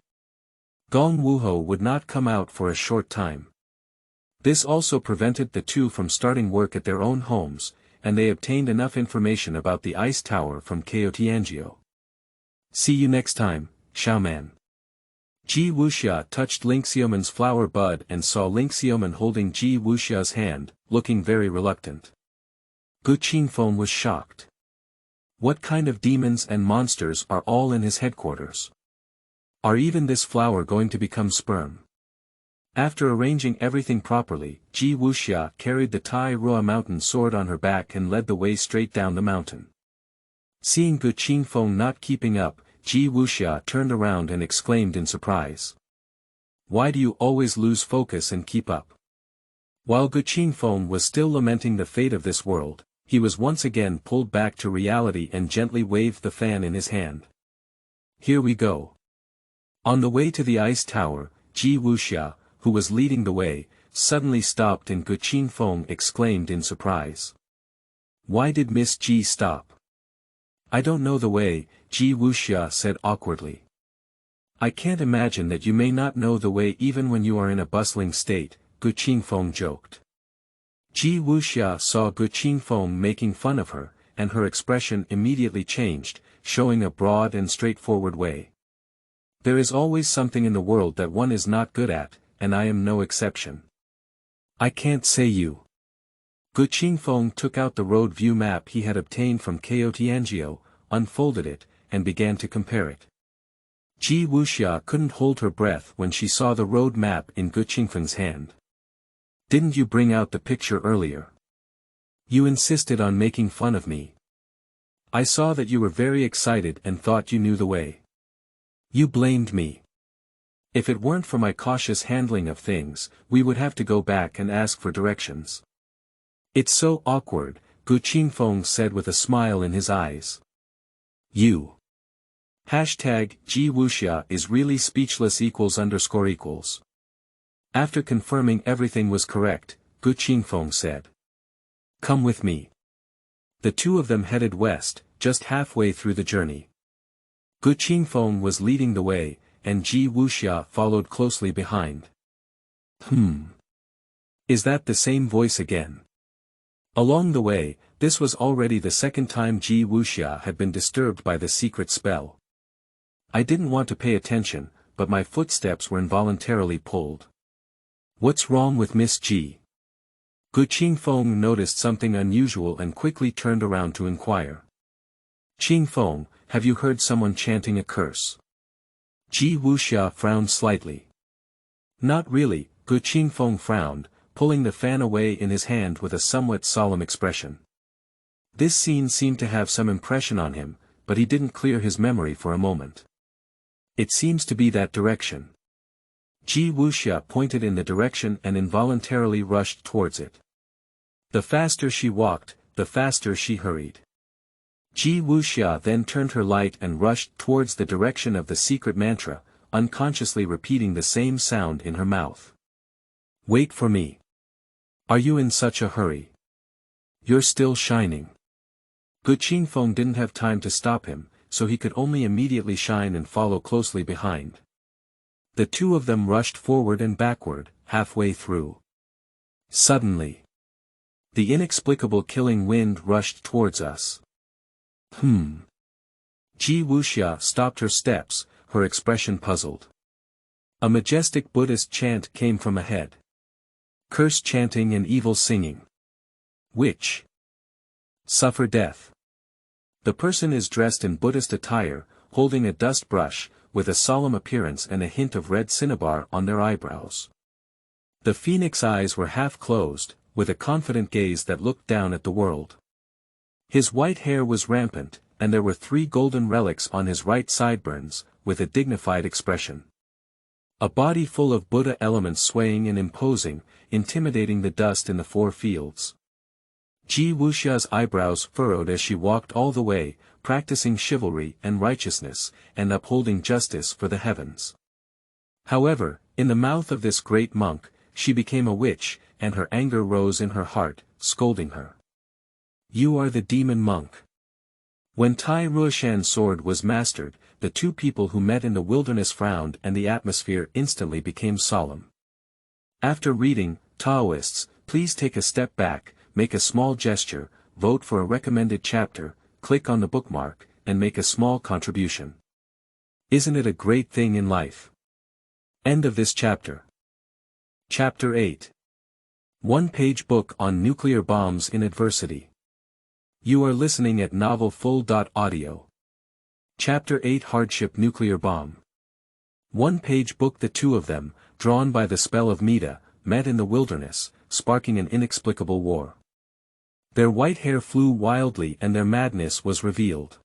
Gong Wuho would not come out for a short time. This also prevented the two from starting work at their own homes, and they obtained enough information about the ice tower from Chao Tianjiao. See you next time, Xiaoman. Ji Wuxia touched Ling Xiaoman's flower bud and saw Ling Xiaoman holding Ji Wuxia's hand, looking very reluctant. Ge Qingfeng was shocked. What kind of demons and monsters are all in his headquarters? Are even this flower going to become sperm? After arranging everything properly, Ji Wuxia carried the Tai Rua mountain sword on her back and led the way straight down the mountain. Seeing Ge Qingfeng not keeping up, Ji Wuxia turned around and exclaimed in surprise. Why do you always lose focus and keep up? While Ge Qingfeng was still lamenting the fate of this world, he was once again pulled back to reality and gently waved the fan in his hand. Here we go. On the way to the ice tower, Ji Wuxia, who was leading the way, suddenly stopped and Ge Qingfeng exclaimed in surprise. Why did Miss Ji stop? I don't know the way, Ji Wuxia said awkwardly. I can't imagine that you may not know the way even when you are in a bustling state, Ge Qingfeng joked. Ji Wuxia saw Ge Qingfeng making fun of her, and her expression immediately changed, showing a broad and straightforward way. There is always something in the world that one is not good at, and I am no exception. I can't say you. Ge Qingfeng took out the road view map he had obtained from Chao Tianjiao, unfolded it, and began to compare it. Ji Wuxia couldn't hold her breath when she saw the road map in Ge Qingfeng's hand. Didn't you bring out the picture earlier? You insisted on making fun of me. I saw that you were very excited and thought you knew the way. You blamed me. If it weren't for my cautious handling of things, we would have to go back and ask for directions. It's so awkward, Ge Qingfeng said with a smile in his eyes. You. Hashtag Ji Wuxia is really speechless =_=. After confirming everything was correct, Ge Qingfeng said. Come with me. The two of them headed west, just halfway through the journey. Ge Qingfeng was leading the way, and Ji Wuxia followed closely behind. Is that the same voice again? Along the way, this was already the second time Ji Wuxia had been disturbed by the secret spell. I didn't want to pay attention, but my footsteps were involuntarily pulled. What's wrong with Miss Ji? Ge Qingfeng noticed something unusual and quickly turned around to inquire. Qingfeng, have you heard someone chanting a curse? Ji Wuxia frowned slightly. Not really, Ge Qingfeng frowned, pulling the fan away in his hand with a somewhat solemn expression. This scene seemed to have some impression on him, but he didn't clear his memory for a moment. It seems to be that direction. Ji Wuxia pointed in the direction and involuntarily rushed towards it. The faster she walked, the faster she hurried. Ge Wuxia then turned her light and rushed towards the direction of the secret mantra, unconsciously repeating the same sound in her mouth. Wait for me. Are you in such a hurry? You're still shining. Ge Qingfeng didn't have time to stop him, so he could only immediately shine and follow closely behind. The two of them rushed forward and backward, halfway through. Suddenly, the inexplicable killing wind rushed towards us. Ge Wuxia stopped her steps, her expression puzzled. A majestic Buddhist chant came from ahead. Curse chanting and evil singing. Which suffer death. The person is dressed in Buddhist attire, holding a dust brush, with a solemn appearance and a hint of red cinnabar on their eyebrows. The phoenix eyes were half closed, with a confident gaze that looked down at the world. His white hair was rampant, and there were 3 golden relics on his right sideburns, with a dignified expression. A body full of Buddha elements swaying and imposing, intimidating the dust in the 4 fields. Ge Wuxia's eyebrows furrowed as she walked all the way, practicing chivalry and righteousness, and upholding justice for the heavens. However, in the mouth of this great monk, she became a witch, and her anger rose in her heart, scolding her. You are the demon monk. When Tai Ruoshan's sword was mastered, the 2 people who met in the wilderness frowned and the atmosphere instantly became solemn. After reading, Taoists, please take a step back, make a small gesture, vote for a recommended chapter, click on the bookmark, and make a small contribution. Isn't it a great thing in life? End of this chapter. Chapter 8. 1-page book on nuclear bombs in adversity. You are listening at novelfull.audio. Chapter 8 Hardship Nuclear Bomb. 1-page book. The 2 of them, drawn by the spell of Mita, met in the wilderness, sparking an inexplicable war. Their white hair flew wildly and their madness was revealed.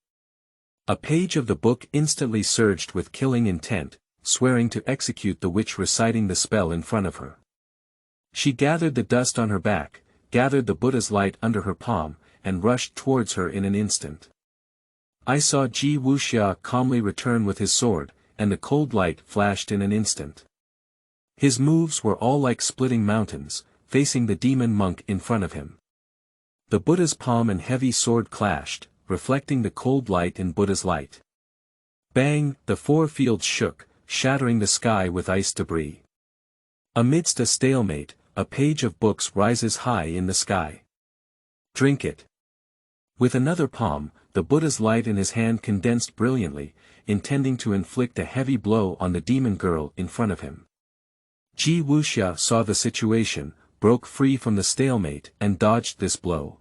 A page of the book instantly surged with killing intent, swearing to execute the witch reciting the spell in front of her. She gathered the dust on her back, gathered the Buddha's light under her palm, and rushed towards her in an instant. I saw Ge Wuxia calmly return with his sword, and the cold light flashed in an instant. His moves were all like splitting mountains, facing the demon monk in front of him. The Buddha's palm and heavy sword clashed, reflecting the cold light in Buddha's light. Bang, the 4 fields shook, shattering the sky with ice debris. Amidst a stalemate, a page of books rises high in the sky. Drink it. With another palm, the Buddha's light in his hand condensed brilliantly, intending to inflict a heavy blow on the demon girl in front of him. Ge Wuxia saw the situation, broke free from the stalemate and dodged this blow.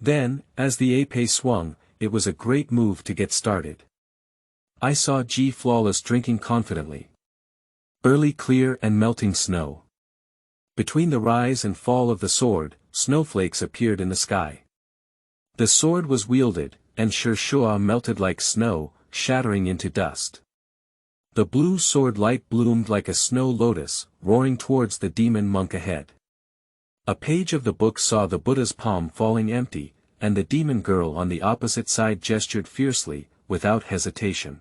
Then, as the épée swung, it was a great move to get started. I saw Ge flawless drinking confidently. Early clear and melting snow. Between the rise and fall of the sword, snowflakes appeared in the sky. The sword was wielded, and Shishua melted like snow, shattering into dust. The blue sword light bloomed like a snow lotus, roaring towards the demon monk ahead. A page of the book saw the Buddha's palm falling empty, and the demon girl on the opposite side gestured fiercely, without hesitation.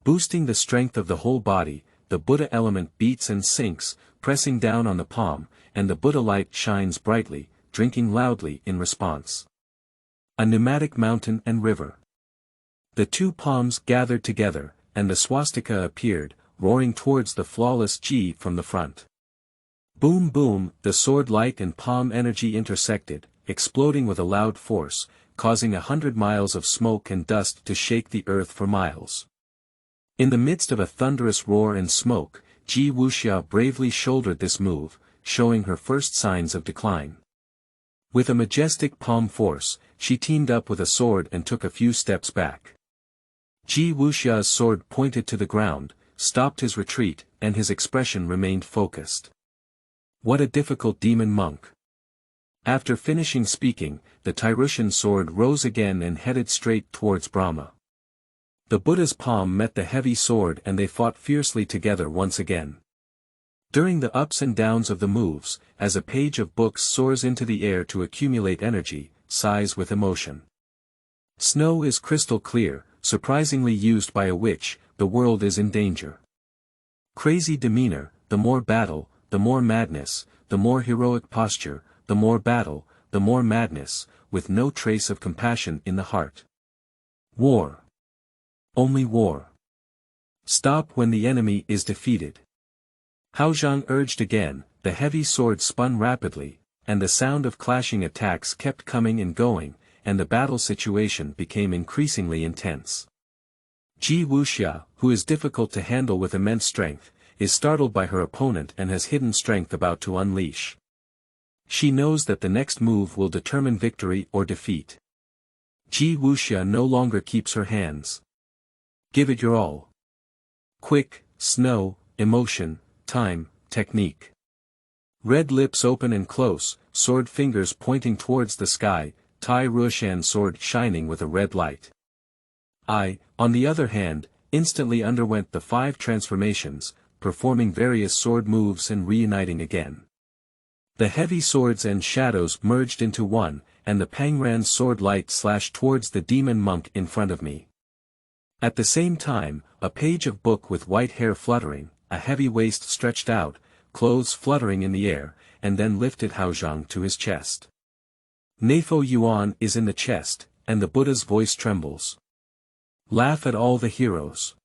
Boosting the strength of the whole body, the Buddha element beats and sinks, pressing down on the palm, and the Buddha light shines brightly, drinking loudly in response. A pneumatic mountain and river. The 2 palms gathered together, and the swastika appeared, roaring towards the flawless Ge from the front. Boom boom, the sword light and palm energy intersected, exploding with a loud force, causing 100 miles of smoke and dust to shake the earth for miles. In the midst of a thunderous roar and smoke, Ge Wuxia bravely shouldered this move, showing her first signs of decline. With a majestic palm force, she teamed up with a sword and took a few steps back. Ge Wuxia's sword pointed to the ground, stopped his retreat, and his expression remained focused. What a difficult demon monk. After finishing speaking, the Tyrusian sword rose again and headed straight towards Brahma. The Buddha's palm met the heavy sword and they fought fiercely together once again. During the ups and downs of the moves, as a page of books soars into the air to accumulate energy, sighs with emotion. Snow is crystal clear, surprisingly used by a witch, the world is in danger. Crazy demeanor, the more battle, the more madness, the more heroic posture, the more battle, the more madness, with no trace of compassion in the heart. War. Only war. Stop when the enemy is defeated. Haozhang urged again, the heavy sword spun rapidly, and the sound of clashing attacks kept coming and going, and the battle situation became increasingly intense. Ji Wuxia, who is difficult to handle with immense strength, is startled by her opponent and has hidden strength about to unleash. She knows that the next move will determine victory or defeat. Ji Wuxia no longer keeps her hands. Give it your all. Quick, snow, emotion, time, technique. Red lips open and close, sword fingers pointing towards the sky, Tai Ruoshan sword shining with a red light. I, on the other hand, instantly underwent the 5 transformations, performing various sword moves and reuniting again. The heavy swords and shadows merged into one, and the Pangran's sword light slashed towards the demon monk in front of me. At the same time, a page of book with white hair fluttering, a heavy waist stretched out, clothes fluttering in the air, and then lifted Haozhang to his chest. Nafo Yuan is in the chest, and the Buddha's voice trembles. Laugh at all the heroes.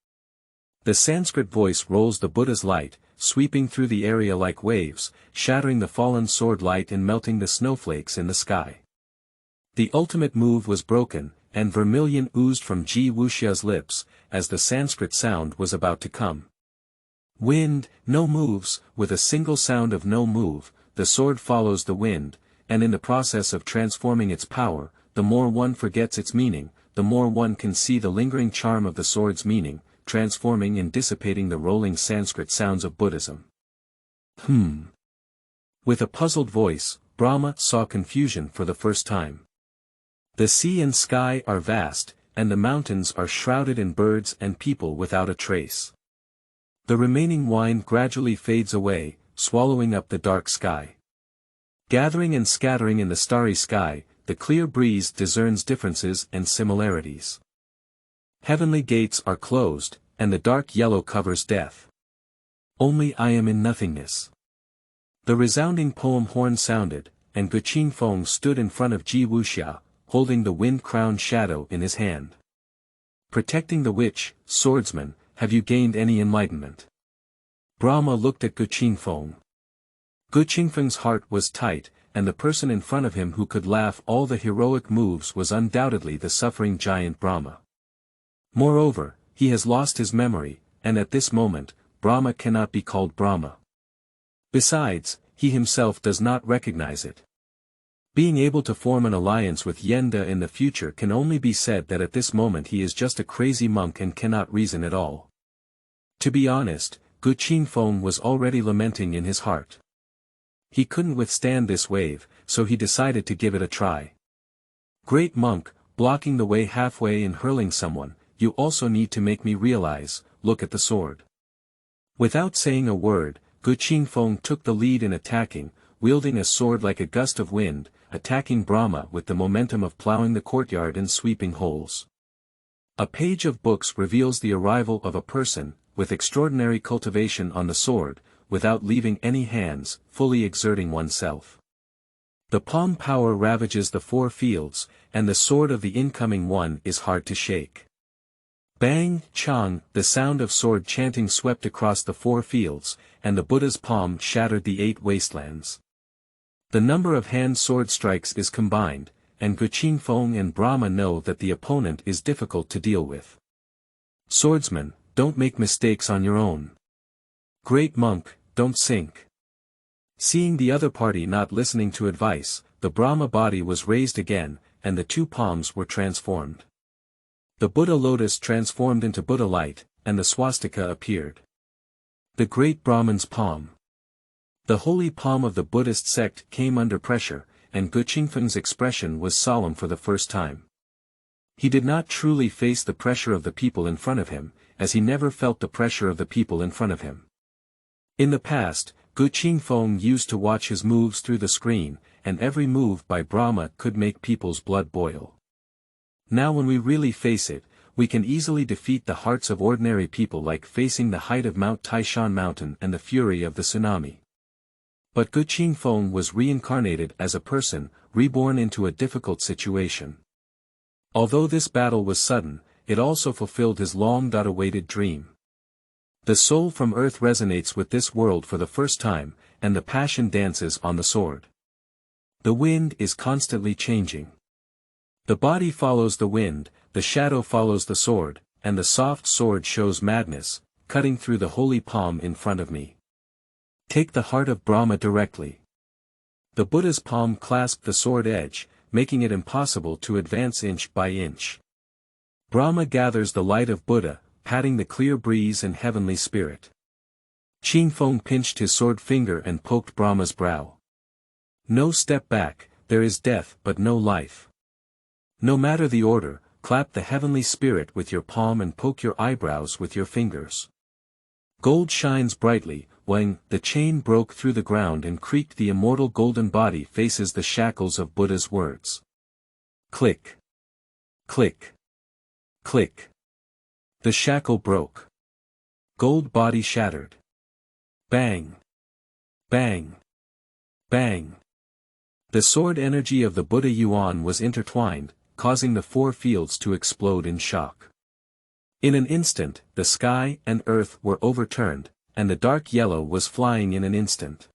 The Sanskrit voice rolls the Buddha's light, sweeping through the area like waves, shattering the fallen sword light and melting the snowflakes in the sky. The ultimate move was broken, and vermilion oozed from Ji Wuxia's lips, as the Sanskrit sound was about to come. Wind, no moves, with a single sound of no move, the sword follows the wind, and in the process of transforming its power, the more one forgets its meaning, the more one can see the lingering charm of the sword's meaning, transforming and dissipating the rolling Sanskrit sounds of Buddhism. With a puzzled voice, Brahma saw confusion for the first time. The sea and sky are vast, and the mountains are shrouded in birds and people without a trace. The remaining wine gradually fades away, swallowing up the dark sky. Gathering and scattering in the starry sky, the clear breeze discerns differences and similarities. Heavenly gates are closed, and the dark yellow covers death. Only I am in nothingness. The resounding poem horn sounded, and Ge Qingfeng stood in front of Ji Wuxia, holding the wind-crowned shadow in his hand. Protecting the witch, swordsman, have you gained any enlightenment? Brahma looked at Ge Qingfeng. Ge Qingfeng's heart was tight, and the person in front of him who could laugh all the heroic moves was undoubtedly the suffering giant Brahma. Moreover, he has lost his memory, and at this moment, Brahma cannot be called Brahma. Besides, he himself does not recognize it. Being able to form an alliance with Yenda in the future can only be said that at this moment he is just a crazy monk and cannot reason at all. To be honest, Ge Qingfeng was already lamenting in his heart. He couldn't withstand this wave, so he decided to give it a try. Great monk, blocking the way halfway and hurling someone, you also need to make me realize, look at the sword. Without saying a word, Ge Qingfeng took the lead in attacking, wielding a sword like a gust of wind, attacking Brahma with the momentum of plowing the courtyard and sweeping holes. A page of books reveals the arrival of a person, with extraordinary cultivation on the sword, without leaving any hands, fully exerting oneself. The palm power ravages the 4 fields, and the sword of the incoming one is hard to shake. Bang, chang, the sound of sword chanting swept across the 4 fields, and the Buddha's palm shattered the 8 wastelands. The number of hand sword strikes is combined, and Ge Qingfeng and Brahma know that the opponent is difficult to deal with. Swordsman, don't make mistakes on your own. Great monk, don't sink. Seeing the other party not listening to advice, the Brahma body was raised again, and the 2 palms were transformed. The Buddha lotus transformed into Buddha light, and the swastika appeared. The great Brahman's palm. The holy palm of the Buddhist sect came under pressure, and Ge Qingfeng's expression was solemn for the first time. He did not truly face the pressure of the people in front of him, as he never felt the pressure of the people in front of him. In the past, Ge Qingfeng used to watch his moves through the screen, and every move by Brahma could make people's blood boil. Now when we really face it, we can easily defeat the hearts of ordinary people like facing the height of Mount Taishan Mountain and the fury of the tsunami. But Ge Qingfeng was reincarnated as a person, reborn into a difficult situation. Although this battle was sudden, it also fulfilled his long-awaited dream. The soul from earth resonates with this world for the first time, and the passion dances on the sword. The wind is constantly changing. The body follows the wind, the shadow follows the sword, and the soft sword shows madness, cutting through the holy palm in front of me. Take the heart of Brahma directly. The Buddha's palm clasped the sword edge, making it impossible to advance inch by inch. Brahma gathers the light of Buddha, patting the clear breeze and heavenly spirit. Qingfeng pinched his sword finger and poked Brahma's brow. No step back, there is death but no life. No matter the order, clap the heavenly spirit with your palm and poke your eyebrows with your fingers. Gold shines brightly, when the chain broke through the ground and creaked, the immortal golden body faces the shackles of Buddha's words. Click. Click. Click. The shackle broke. Gold body shattered. Bang. Bang. Bang. The sword energy of the Buddha Yuan was intertwined, causing the four fields to explode in shock. In an instant, the sky and earth were overturned, and the dark yellow was flying in an instant.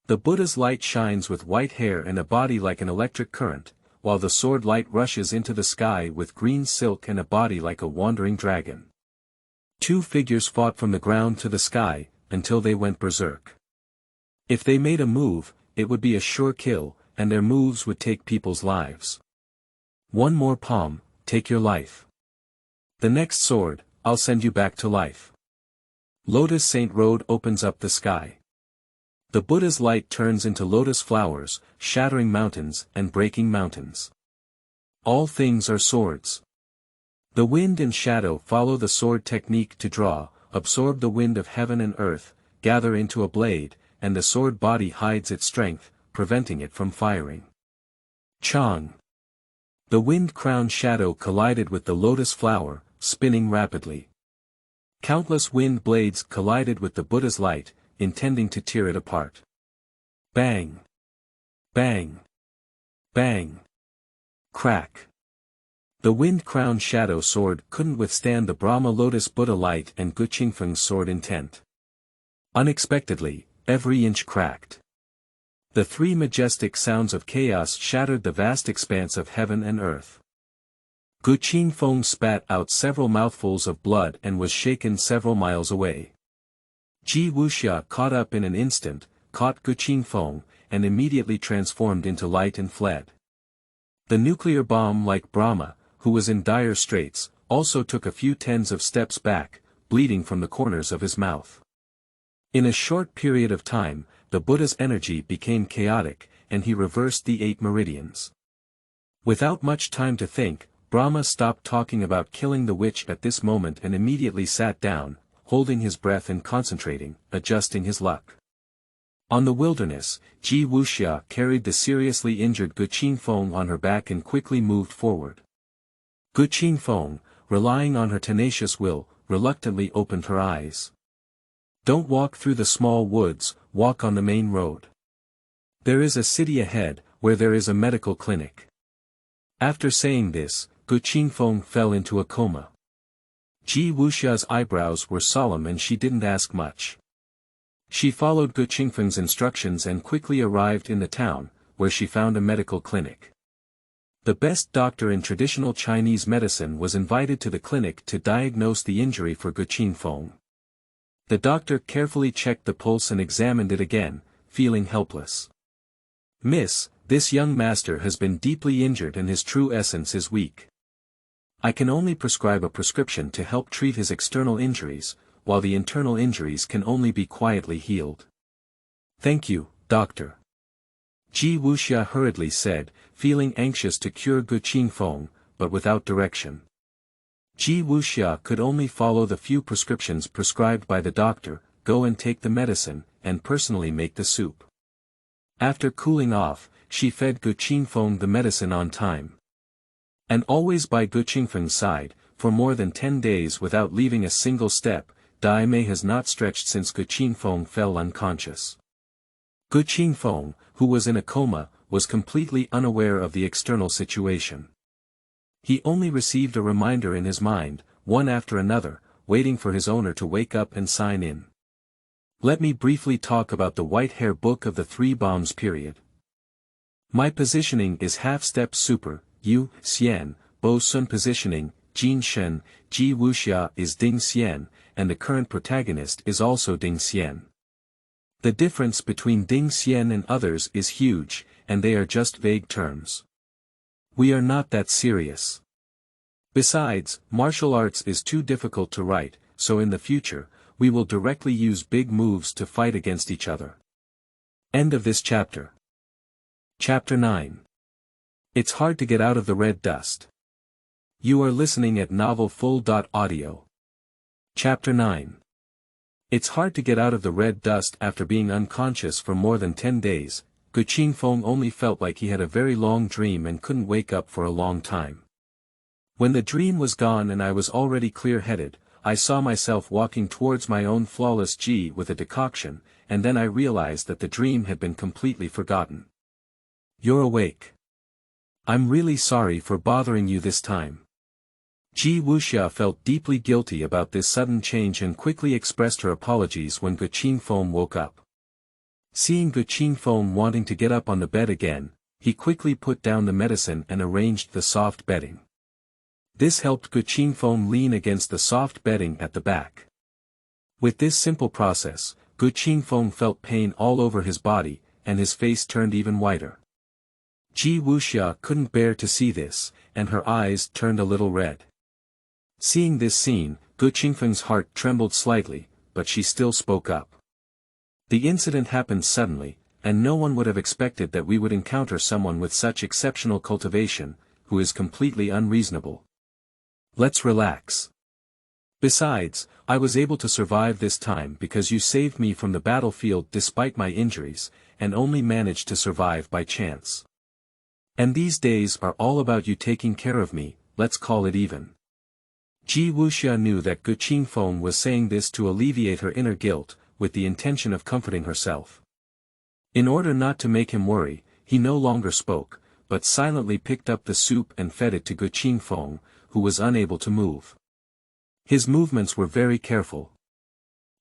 The Buddha's light shines with white hair and a body like an electric current, while the sword light rushes into the sky with green silk and a body like a wandering dragon. Two figures fought from the ground to the sky, until they went berserk. If they made a move, it would be a sure kill, and their moves would take people's lives. One more palm, take your life. The next sword, I'll send you back to life. Lotus Saint Road opens up the sky. The Buddha's light turns into lotus flowers, shattering mountains and breaking mountains. All things are swords. The wind and shadow follow the sword technique to draw, absorb the wind of heaven and earth, gather into a blade, and the sword body hides its strength, preventing it from firing. Chang. The wind-crowned shadow collided with the lotus flower, spinning rapidly. Countless wind blades collided with the Buddha's light, intending to tear it apart. Bang! Bang! Bang! Crack! The wind-crowned shadow sword couldn't withstand the Brahma lotus Buddha light and Ge Qingfeng's sword intent. Unexpectedly, every inch cracked. The three majestic sounds of chaos shattered the vast expanse of heaven and earth. Ge Qingfeng spat out several mouthfuls of blood and was shaken several miles away. Ji Wuxia caught up in an instant, caught Ge Qingfeng, and immediately transformed into light and fled. The nuclear bomb like Brahma, who was in dire straits, also took a few tens of steps back, bleeding from the corners of his mouth. In a short period of time, the Buddha's energy became chaotic, and he reversed the 8 meridians. Without much time to think, Brahma stopped talking about killing the witch at this moment and immediately sat down, holding his breath and concentrating, adjusting his luck. On the wilderness, Ji Wuxia carried the seriously injured Ge Qingfeng on her back and quickly moved forward. Ge Qingfeng, relying on her tenacious will, reluctantly opened her eyes. Don't walk through the small woods, walk on the main road. There is a city ahead, where there is a medical clinic. After saying this, Ge Qingfeng fell into a coma. Ji Wuxia's eyebrows were solemn and she didn't ask much. She followed Ge Qingfeng's instructions and quickly arrived in the town, where she found a medical clinic. The best doctor in traditional Chinese medicine was invited to the clinic to diagnose the injury for Ge Qingfeng. The doctor carefully checked the pulse and examined it again, feeling helpless. Miss, this young master has been deeply injured and his true essence is weak. I can only prescribe a prescription to help treat his external injuries, while the internal injuries can only be quietly healed. Thank you, doctor. Ji Wuxia hurriedly said, feeling anxious to cure Ge Qingfeng, but without direction. Ji Wuxia could only follow the few prescriptions prescribed by the doctor, go and take the medicine, and personally make the soup. After cooling off, she fed Ge Qingfeng the medicine on time. And always by Ge Qingfeng's side, for more than 10 days without leaving a single step, Dai Mei has not stretched since Ge Qingfeng fell unconscious. Ge Qingfeng, who was in a coma, was completely unaware of the external situation. He only received a reminder in his mind, one after another, waiting for his owner to wake up and sign in. Let me briefly talk about the White Hair Book of the Three Bombs period. My positioning is half-step super, Yu, Xian, Bo Sun positioning, Jin Shen, Ji Wuxia is Ding Xian, and the current protagonist is also Ding Xian. The difference between Ding Xian and others is huge, and they are just vague terms. We are not that serious. Besides, martial arts is too difficult to write, so in the future, we will directly use big moves to fight against each other. End of this chapter. Chapter 9. It's hard to get out of the red dust. You are listening at novelfull.audio. Chapter 9. It's hard to get out of the red dust after being unconscious for more than 10 days. Ge Qingfeng only felt like he had a very long dream and couldn't wake up for a long time. When the dream was gone and I was already clear-headed, I saw myself walking towards my own flawless Ji with a decoction, and then I realized that the dream had been completely forgotten. You're awake. I'm really sorry for bothering you this time. Ji Wuxia felt deeply guilty about this sudden change and quickly expressed her apologies when Ge Qingfeng woke up. Seeing Ge Qingfeng wanting to get up on the bed again, he quickly put down the medicine and arranged the soft bedding. This helped Ge Qingfeng lean against the soft bedding at the back. With this simple process, Ge Qingfeng felt pain all over his body, and his face turned even whiter. Ji Wuxia couldn't bear to see this, and her eyes turned a little red. Seeing this scene, Ge Qingfeng's heart trembled slightly, but she still spoke up. The incident happened suddenly, and no one would have expected that we would encounter someone with such exceptional cultivation, who is completely unreasonable. Let's relax. Besides, I was able to survive this time because you saved me from the battlefield despite my injuries, and only managed to survive by chance. And these days are all about you taking care of me, let's call it even. Ji Wuxia knew that Ge Qingfeng was saying this to alleviate her inner guilt, with the intention of comforting herself. In order not to make him worry, he no longer spoke, but silently picked up the soup and fed it to Ge Qingfeng, who was unable to move. His movements were very careful.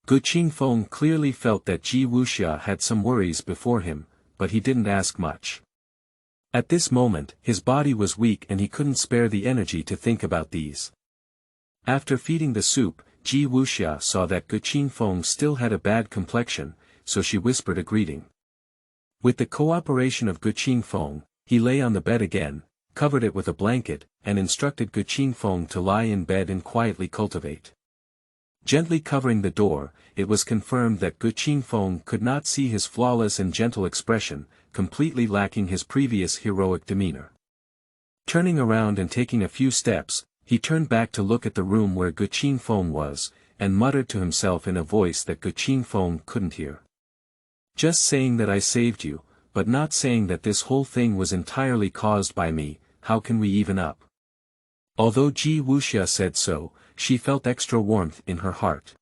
Ge Qingfeng clearly felt that Ji Wuxia had some worries before him, but he didn't ask much. At this moment, his body was weak and he couldn't spare the energy to think about these. After feeding the soup, Ji Wuxia saw that Ge Qingfeng still had a bad complexion, so she whispered a greeting. With the cooperation of Ge Qingfeng, he lay on the bed again, covered it with a blanket, and instructed Ge Qingfeng to lie in bed and quietly cultivate. Gently covering the door, it was confirmed that Ge Qingfeng could not see his flawless and gentle expression, completely lacking his previous heroic demeanor. Turning around and taking a few steps, he turned back to look at the room where Ge Qingfeng was, and muttered to himself in a voice that Ge Qingfeng couldn't hear. Just saying that I saved you, but not saying that this whole thing was entirely caused by me, how can we even up? Although Ji Wuxia said so, she felt extra warmth in her heart.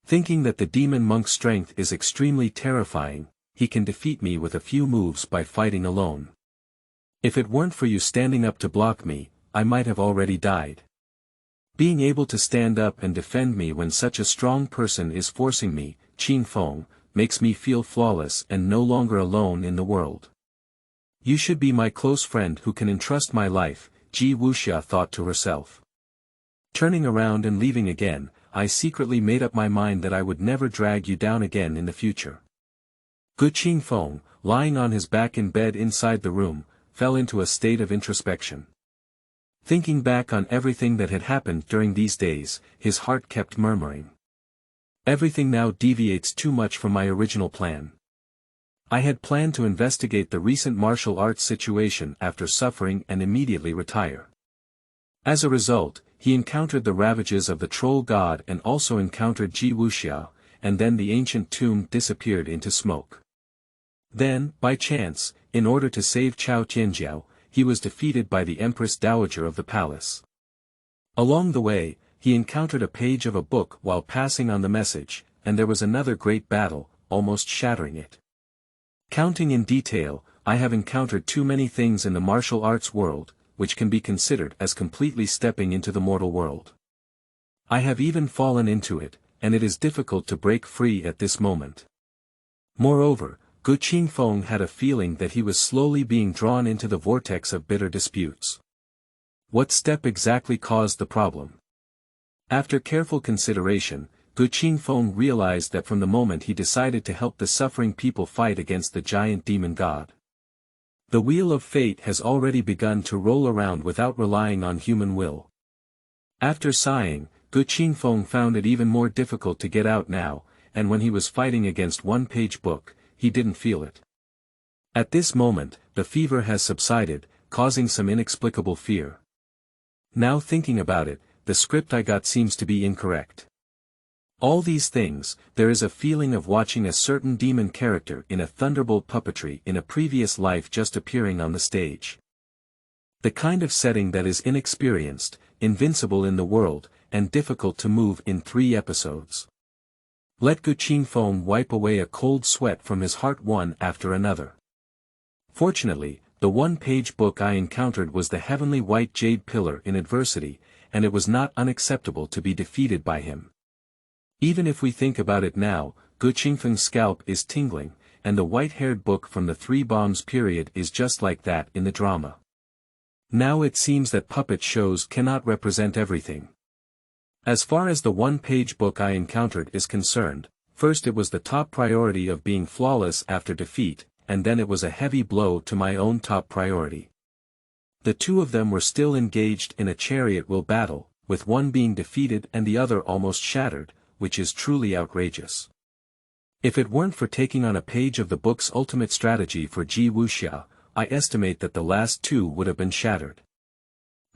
Thinking that the demon monk's strength is extremely terrifying, he can defeat me with a few moves by fighting alone. If it weren't for you standing up to block me, I might have already died. Being able to stand up and defend me when such a strong person is forcing me, Qingfeng, makes me feel flawless and no longer alone in the world. You should be my close friend who can entrust my life, Ji Wuxia thought to herself. Turning around and leaving again, I secretly made up my mind that I would never drag you down again in the future. Ge Qingfeng, lying on his back in bed inside the room, fell into a state of introspection. Thinking back on everything that had happened during these days, his heart kept murmuring. Everything now deviates too much from my original plan. I had planned to investigate the recent martial arts situation after suffering and immediately retire. As a result, he encountered the ravages of the troll god and also encountered Ji Wuxia, and then the ancient tomb disappeared into smoke. Then, by chance, in order to save Cao Tianjiao, he was defeated by the Empress Dowager of the palace. Along the way, he encountered a page of a book while passing on the message, and there was another great battle, almost shattering it. Counting in detail, I have encountered too many things in the martial arts world, which can be considered as completely stepping into the mortal world. I have even fallen into it, and it is difficult to break free at this moment. Moreover, Ge Qingfeng had a feeling that he was slowly being drawn into the vortex of bitter disputes. What step exactly caused the problem? After careful consideration, Ge Qingfeng realized that from the moment he decided to help the suffering people fight against the giant demon god, the wheel of fate has already begun to roll around without relying on human will. After sighing, Ge Qingfeng found it even more difficult to get out now, and when he was fighting against one-page book, he didn't feel it. At this moment, the fever has subsided, causing some inexplicable fear. Now thinking about it, the script I got seems to be incorrect. All these things, there is a feeling of watching a certain demon character in a thunderbolt puppetry in a previous life just appearing on the stage. The kind of setting that is inexperienced, invincible in the world, and difficult to move in 3 episodes. Let Ge Qingfeng wipe away a cold sweat from his heart one after another. Fortunately, the one-page book I encountered was the heavenly white jade pillar in adversity, and it was not unacceptable to be defeated by him. Even if we think about it now, Ge Qingfeng's scalp is tingling, and the white-haired book from the 3 bombs period is just like that in the drama. Now it seems that puppet shows cannot represent everything. As far as the one-page book I encountered is concerned, first it was the top priority of being flawless after defeat, and then it was a heavy blow to my own top priority. The 2 of them were still engaged in a chariot wheel battle, with one being defeated and the other almost shattered, which is truly outrageous. If it weren't for taking on a page of the book's ultimate strategy for Ji Wuxia, I estimate that the last 2 would have been shattered.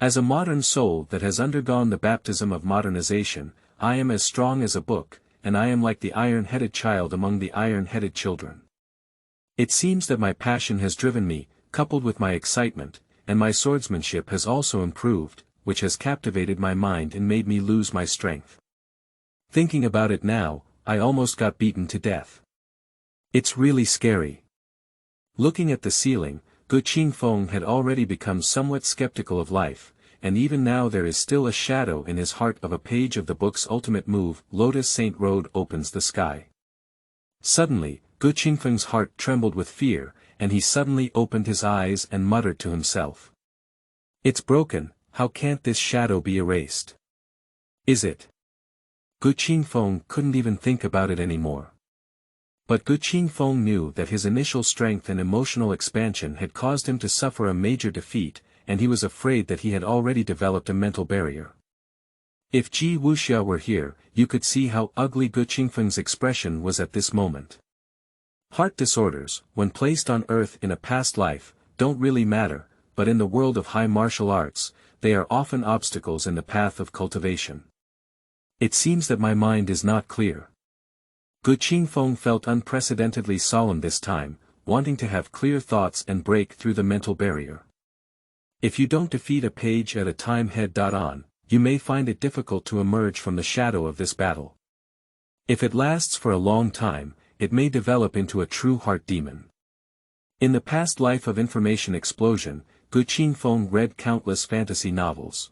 As a modern soul that has undergone the baptism of modernization, I am as strong as a book, and I am like the iron-headed child among the iron-headed children. It seems that my passion has driven me, coupled with my excitement, and my swordsmanship has also improved, which has captivated my mind and made me lose my strength. Thinking about it now, I almost got beaten to death. It's really scary. Looking at the ceiling, Ge Qingfeng had already become somewhat skeptical of life, and even now there is still a shadow in his heart of a page of the book's ultimate move, Lotus Saint Road opens the sky. Suddenly, Ge Qingfeng's heart trembled with fear, and he suddenly opened his eyes and muttered to himself. It's broken, how can't this shadow be erased? Is it? Ge Qingfeng couldn't even think about it anymore. But Ge Qingfeng knew that his initial strength and emotional expansion had caused him to suffer a major defeat, and he was afraid that he had already developed a mental barrier. If Ji Wuxia were here, you could see how ugly Ge Qingfeng's expression was at this moment. Heart disorders, when placed on Earth in a past life, don't really matter, but in the world of high martial arts, they are often obstacles in the path of cultivation. It seems that my mind is not clear. Ge Qingfeng felt unprecedentedly solemn this time, wanting to have clear thoughts and break through the mental barrier. If you don't defeat a page at a time head-on, you may find it difficult to emerge from the shadow of this battle. If it lasts for a long time, it may develop into a true heart demon. In the past life of information explosion, Ge Qingfeng read countless fantasy novels.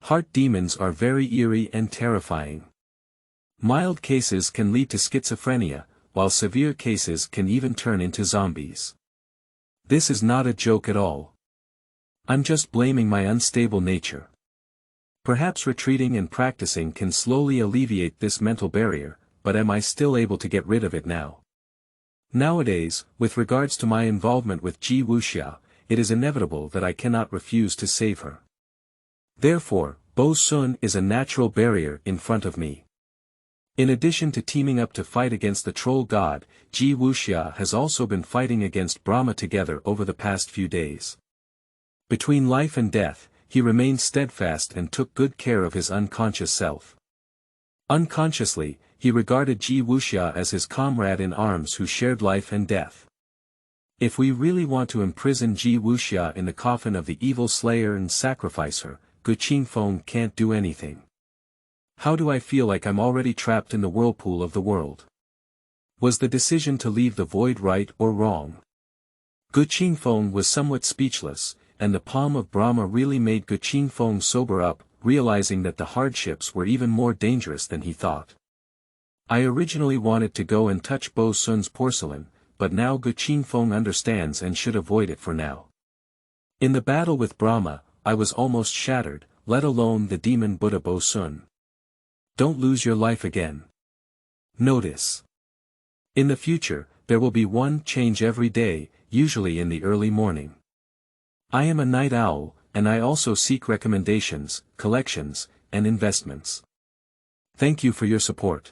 Heart demons are very eerie and terrifying. Mild cases can lead to schizophrenia, while severe cases can even turn into zombies. This is not a joke at all. I'm just blaming my unstable nature. Perhaps retreating and practicing can slowly alleviate this mental barrier, but am I still able to get rid of it now? Nowadays, with regards to my involvement with Ji Wuxia, it is inevitable that I cannot refuse to save her. Therefore, Bo Sun is a natural barrier in front of me. In addition to teaming up to fight against the troll god, Ji Wuxia has also been fighting against Brahma together over the past few days. Between life and death, he remained steadfast and took good care of his unconscious self. Unconsciously, he regarded Ji Wuxia as his comrade in arms who shared life and death. If we really want to imprison Ji Wuxia in the coffin of the evil slayer and sacrifice her, Ge Qingfeng can't do anything. How do I feel like I'm already trapped in the whirlpool of the world? Was the decision to leave the void right or wrong? Ge Qingfeng was somewhat speechless, and the palm of Brahma really made Ge Qingfeng sober up, realizing that the hardships were even more dangerous than he thought. I originally wanted to go and touch Bo Sun's porcelain, but now Ge Qingfeng understands and should avoid it for now. In the battle with Brahma, I was almost shattered, let alone the demon Buddha Bo Sun. Don't lose your life again. Notice. In the future, there will be one change every day, usually in the early morning. I am a night owl, and I also seek recommendations, collections, and investments. Thank you for your support.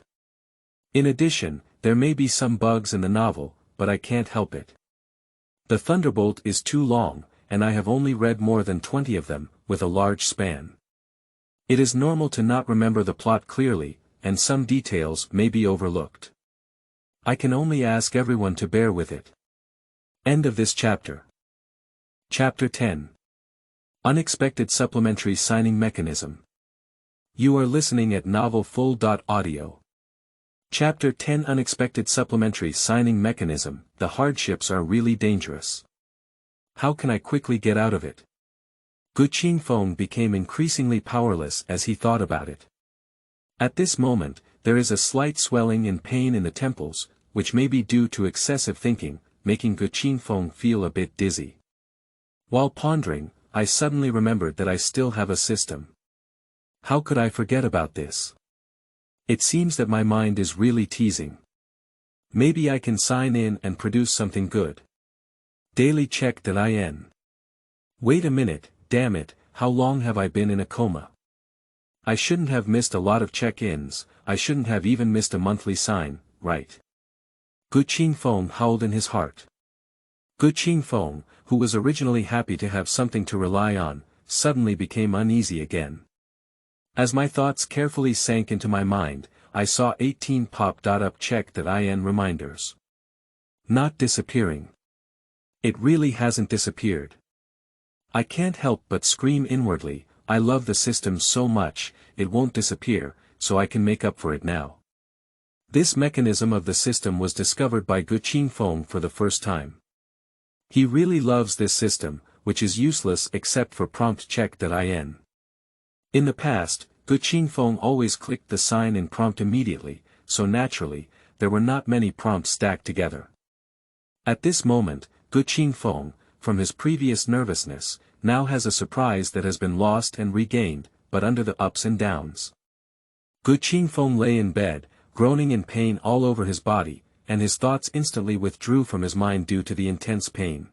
In addition, there may be some bugs in the novel, but I can't help it. The Thunderbolt is too long, and I have only read more than 20 of them, with a large span. It is normal to not remember the plot clearly, and some details may be overlooked. I can only ask everyone to bear with it. End of this chapter. Chapter 10. Unexpected Supplementary Signing Mechanism. You are listening at novelfull.audio. Chapter 10 Unexpected Supplementary Signing Mechanism. The hardships are really dangerous. How can I quickly get out of it? Ge Qingfeng became increasingly powerless as he thought about it. At this moment, there is a slight swelling and pain in the temples, which may be due to excessive thinking, making Ge Qingfeng feel a bit dizzy. While pondering, I suddenly remembered that I still have a system. How could I forget about this? It seems that my mind is really teasing. Maybe I can sign in and produce something good. Daily check.in. Wait a minute, damn it, how long have I been in a coma? I shouldn't have missed a lot of check-ins, I shouldn't have even missed a monthly sign, right? Ge Qingfeng howled in his heart. Ge Qingfeng, who was originally happy to have something to rely on, suddenly became uneasy again. As my thoughts carefully sank into my mind, I saw 18 pop-up check.in reminders. Not disappearing. It really hasn't disappeared. I can't help but scream inwardly, I love the system so much, it won't disappear, so I can make up for it now. This mechanism of the system was discovered by Ge Qingfeng for the first time. He really loves this system, which is useless except for prompt check.in. In the past, Ge Qingfeng always clicked the sign in prompt immediately, so naturally, there were not many prompts stacked together. At this moment, Ge Qingfeng, from his previous nervousness, now has a surprise that has been lost and regained, but under the ups and downs. Ge Qingfeng lay in bed, groaning in pain all over his body, and his thoughts instantly withdrew from his mind due to the intense pain.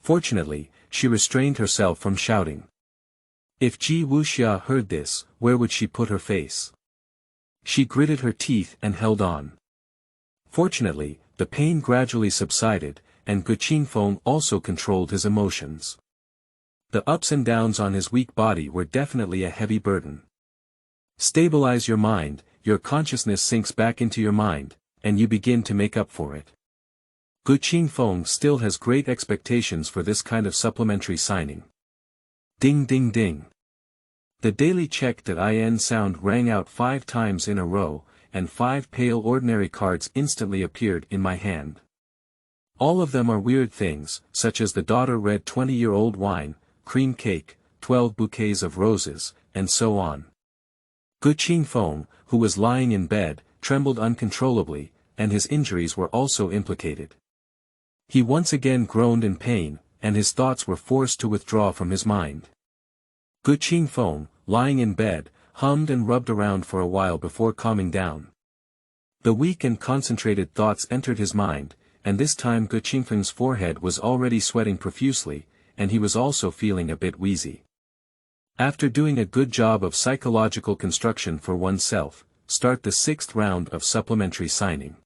Fortunately, she restrained herself from shouting. If Ji Wuxia heard this, where would she put her face? She gritted her teeth and held on. Fortunately, the pain gradually subsided, and Ge Qingfeng also controlled his emotions. The ups and downs on his weak body were definitely a heavy burden. Stabilize your mind, your consciousness sinks back into your mind, and you begin to make up for it. Ge Qingfeng still has great expectations for this kind of supplementary signing. Ding ding ding. The daily check.in sound rang out 5 times in a row, and 5 pale ordinary cards instantly appeared in my hand. All of them are weird things, such as the daughter read 20-year-old wine, cream cake, 12 bouquets of roses, and so on. Ge Qingfeng, who was lying in bed, trembled uncontrollably, and his injuries were also implicated. He once again groaned in pain, and his thoughts were forced to withdraw from his mind. Ge Qingfeng, lying in bed, hummed and rubbed around for a while before calming down. The weak and concentrated thoughts entered his mind, and this time Ge Qingfeng's forehead was already sweating profusely, and he was also feeling a bit wheezy. After doing a good job of psychological construction for oneself, start the 6th round of supplementary signing.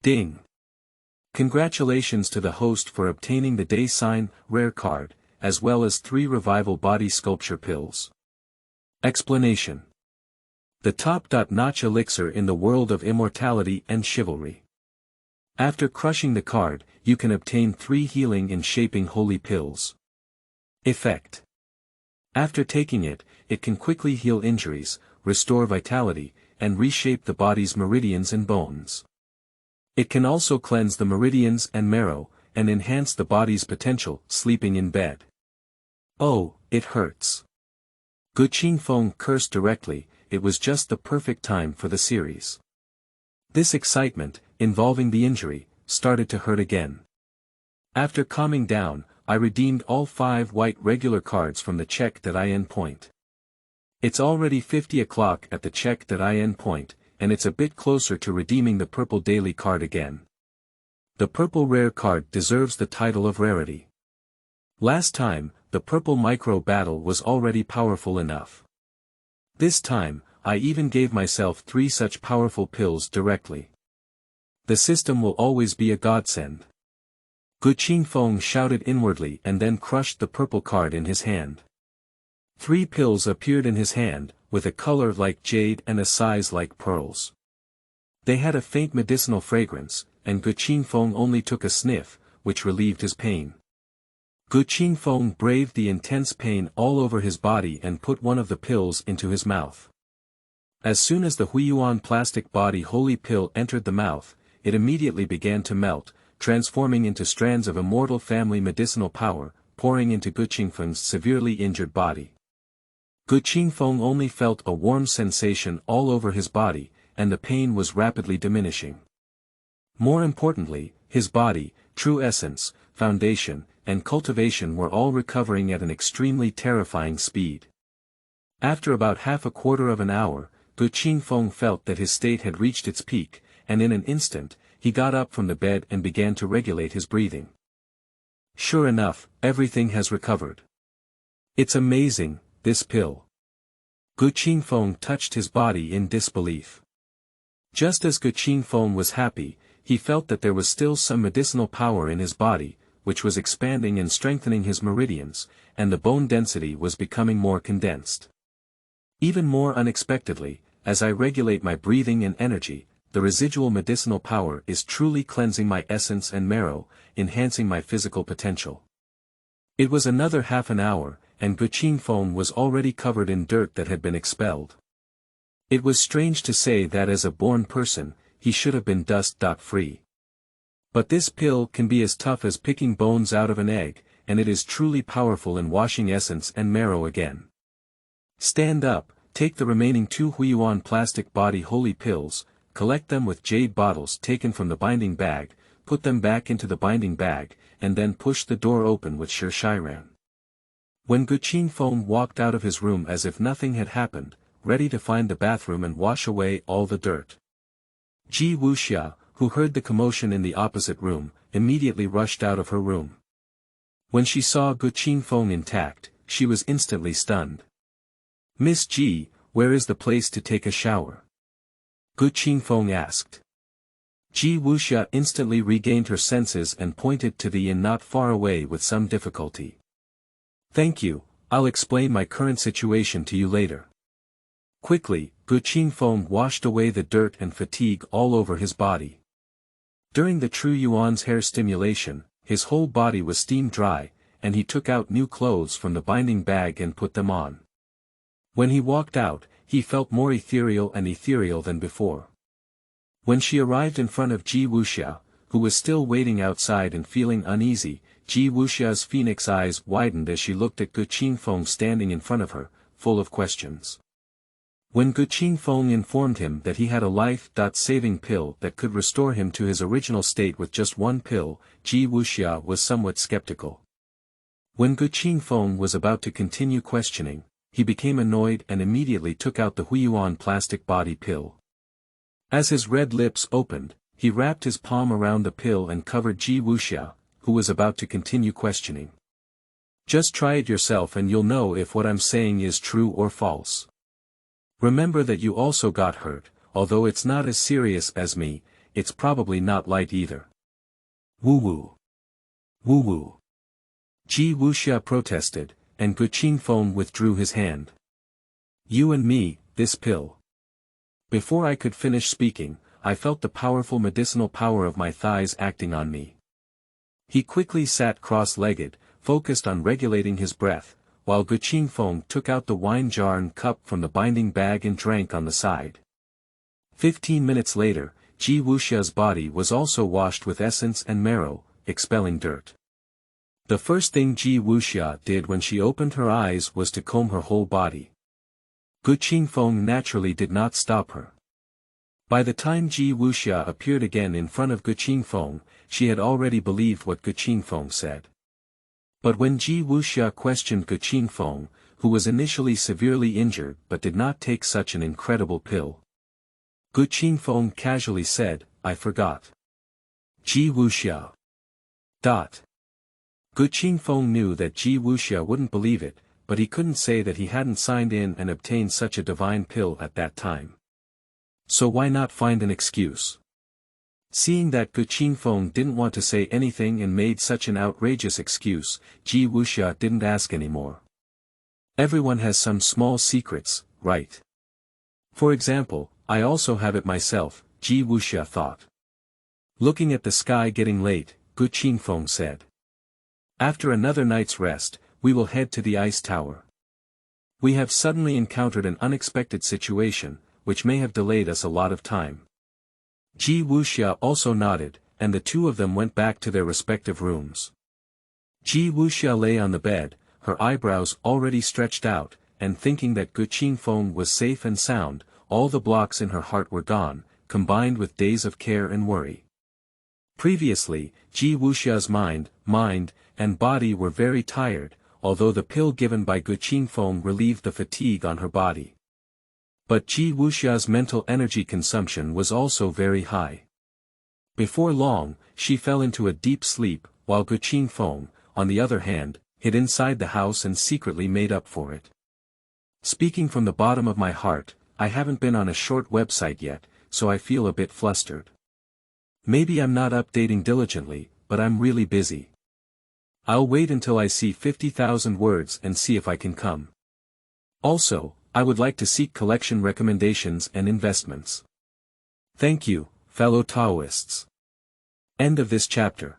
Ding! Congratulations to the host for obtaining the Day Sign rare card, as well as 3 revival body sculpture pills. Explanation. The top-notch elixir in the world of immortality and chivalry. After crushing the card, you can obtain 3 healing and shaping holy pills. Effect. After taking it, it can quickly heal injuries, restore vitality, and reshape the body's meridians and bones. It can also cleanse the meridians and marrow, and enhance the body's potential, sleeping in bed. Oh, it hurts. Ge Qingfeng cursed directly. It was just the perfect time for the series. This excitement, involving the injury, started to hurt again. After calming down, I redeemed all 5 white regular cards from the check.in point. It's already 50 o'clock at the check.in point, and it's a bit closer to redeeming the purple daily card again. The purple rare card deserves the title of rarity. Last time, the purple micro battle was already powerful enough. This time, I even gave myself 3 such powerful pills directly. The system will always be a godsend. Ge Qingfeng shouted inwardly and then crushed the purple card in his hand. 3 pills appeared in his hand, with a color like jade and a size like pearls. They had a faint medicinal fragrance, and Ge Qingfeng only took a sniff, which relieved his pain. Ge Qingfeng braved the intense pain all over his body and put one of the pills into his mouth. As soon as the Huiyuan plastic body holy pill entered the mouth, it immediately began to melt, transforming into strands of immortal family medicinal power, pouring into Ge Qingfeng's severely injured body. Ge Qingfeng only felt a warm sensation all over his body, and the pain was rapidly diminishing. More importantly, his body, true essence, foundation, and cultivation were all recovering at an extremely terrifying speed. After about half a quarter of an hour, Ge Qingfeng felt that his state had reached its peak, and in an instant, he got up from the bed and began to regulate his breathing. Sure enough, everything has recovered. It's amazing, this pill. Ge Qingfeng touched his body in disbelief. Just as Ge Qingfeng was happy, he felt that there was still some medicinal power in his body, which was expanding and strengthening his meridians, and the bone density was becoming more condensed. Even more unexpectedly, as I regulate my breathing and energy, the residual medicinal power is truly cleansing my essence and marrow, enhancing my physical potential. It was another half an hour, and Ge Qingfeng was already covered in dirt that had been expelled. It was strange to say that as a born person, he should have been dust-free. But this pill can be as tough as picking bones out of an egg, and it is truly powerful in washing essence and marrow again. Stand up, take the remaining 2 Huiyuan plastic body holy pills, collect them with jade bottles taken from the binding bag, put them back into the binding bag, and then push the door open with Shiran. When Ge Qingfeng walked out of his room as if nothing had happened, ready to find the bathroom and wash away all the dirt. Ji Wuxia, who heard the commotion in the opposite room, immediately rushed out of her room. When she saw Ge Qingfeng intact, she was instantly stunned. "Miss Ji, where is the place to take a shower?" Ge Qingfeng asked. Ji Wuxia instantly regained her senses and pointed to the inn not far away with some difficulty. "Thank you, I'll explain my current situation to you later." Quickly, Ge Qingfeng washed away the dirt and fatigue all over his body. During the True Yuan's hair stimulation, his whole body was steam dry, and he took out new clothes from the binding bag and put them on. When he walked out, he felt more ethereal than before. When she arrived in front of Ji Wuxia, who was still waiting outside and feeling uneasy, Ji Wuxia's phoenix eyes widened as she looked at Ge Qingfeng standing in front of her, full of questions. When Ge Qingfeng informed him that he had a life-saving pill that could restore him to his original state with just 1 pill, Ji Wuxia was somewhat skeptical. When Ge Qingfeng was about to continue questioning, he became annoyed and immediately took out the Huiyuan plastic body pill. As his red lips opened, he wrapped his palm around the pill and covered Ji Wuxia, who was about to continue questioning. "Just try it yourself and you'll know if what I'm saying is true or false. Remember that you also got hurt, although it's not as serious as me, it's probably not light either." "Woo-woo. Woo-woo." Ji Wuxia protested, and Ge Qingfeng withdrew his hand. "You and me, this pill." Before I could finish speaking, I felt the powerful medicinal power of my thighs acting on me. He quickly sat cross-legged, focused on regulating his breath, while Ge Qingfeng took out the wine jar and cup from the binding bag and drank on the side. 15 minutes later, Ge Wuxia's body was also washed with essence and marrow, expelling dirt. The first thing Ge Wuxia did when she opened her eyes was to comb her whole body. Ge Qingfeng naturally did not stop her. By the time Ge Wuxia appeared again in front of Ge Qingfeng, she had already believed what Ge Qingfeng said. But when Ge Wuxia questioned Ge Qingfeng, who was initially severely injured but did not take such an incredible pill, Ge Qingfeng casually said, "I forgot." Ge Wuxia. Ge Qingfeng knew that Ge Wuxia wouldn't believe it, but he couldn't say that he hadn't signed in and obtained such a divine pill at that time. So why not find an excuse? Seeing that Ge Qingfeng didn't want to say anything and made such an outrageous excuse, Ge Wuxia didn't ask anymore. Everyone has some small secrets, right? For example, I also have it myself, Ge Wuxia thought. Looking at the sky getting late, Ge Qingfeng said. After another night's rest, we will head to the ice tower. We have suddenly encountered an unexpected situation, which may have delayed us a lot of time. Ge Wuxia also nodded, and the two of them went back to their respective rooms. Ge Wuxia lay on the bed, her eyebrows already stretched out, and thinking that Ge Qingfeng was safe and sound, all the blocks in her heart were gone, combined with days of care and worry. Previously, Ge Wuxia's mind, and body were very tired, although the pill given by Ge Qingfeng relieved the fatigue on her body. But Ge Wuxia's mental energy consumption was also very high. Before long, she fell into a deep sleep, while Ge Qingfeng, on the other hand, hid inside the house and secretly made up for it. Speaking from the bottom of my heart, I haven't been on a short website yet, so I feel a bit flustered. Maybe I'm not updating diligently, but I'm really busy. I'll wait until I see 50,000 words and see if I can come. Also, I would like to seek collection recommendations and investments. Thank you, fellow Taoists. End of this chapter.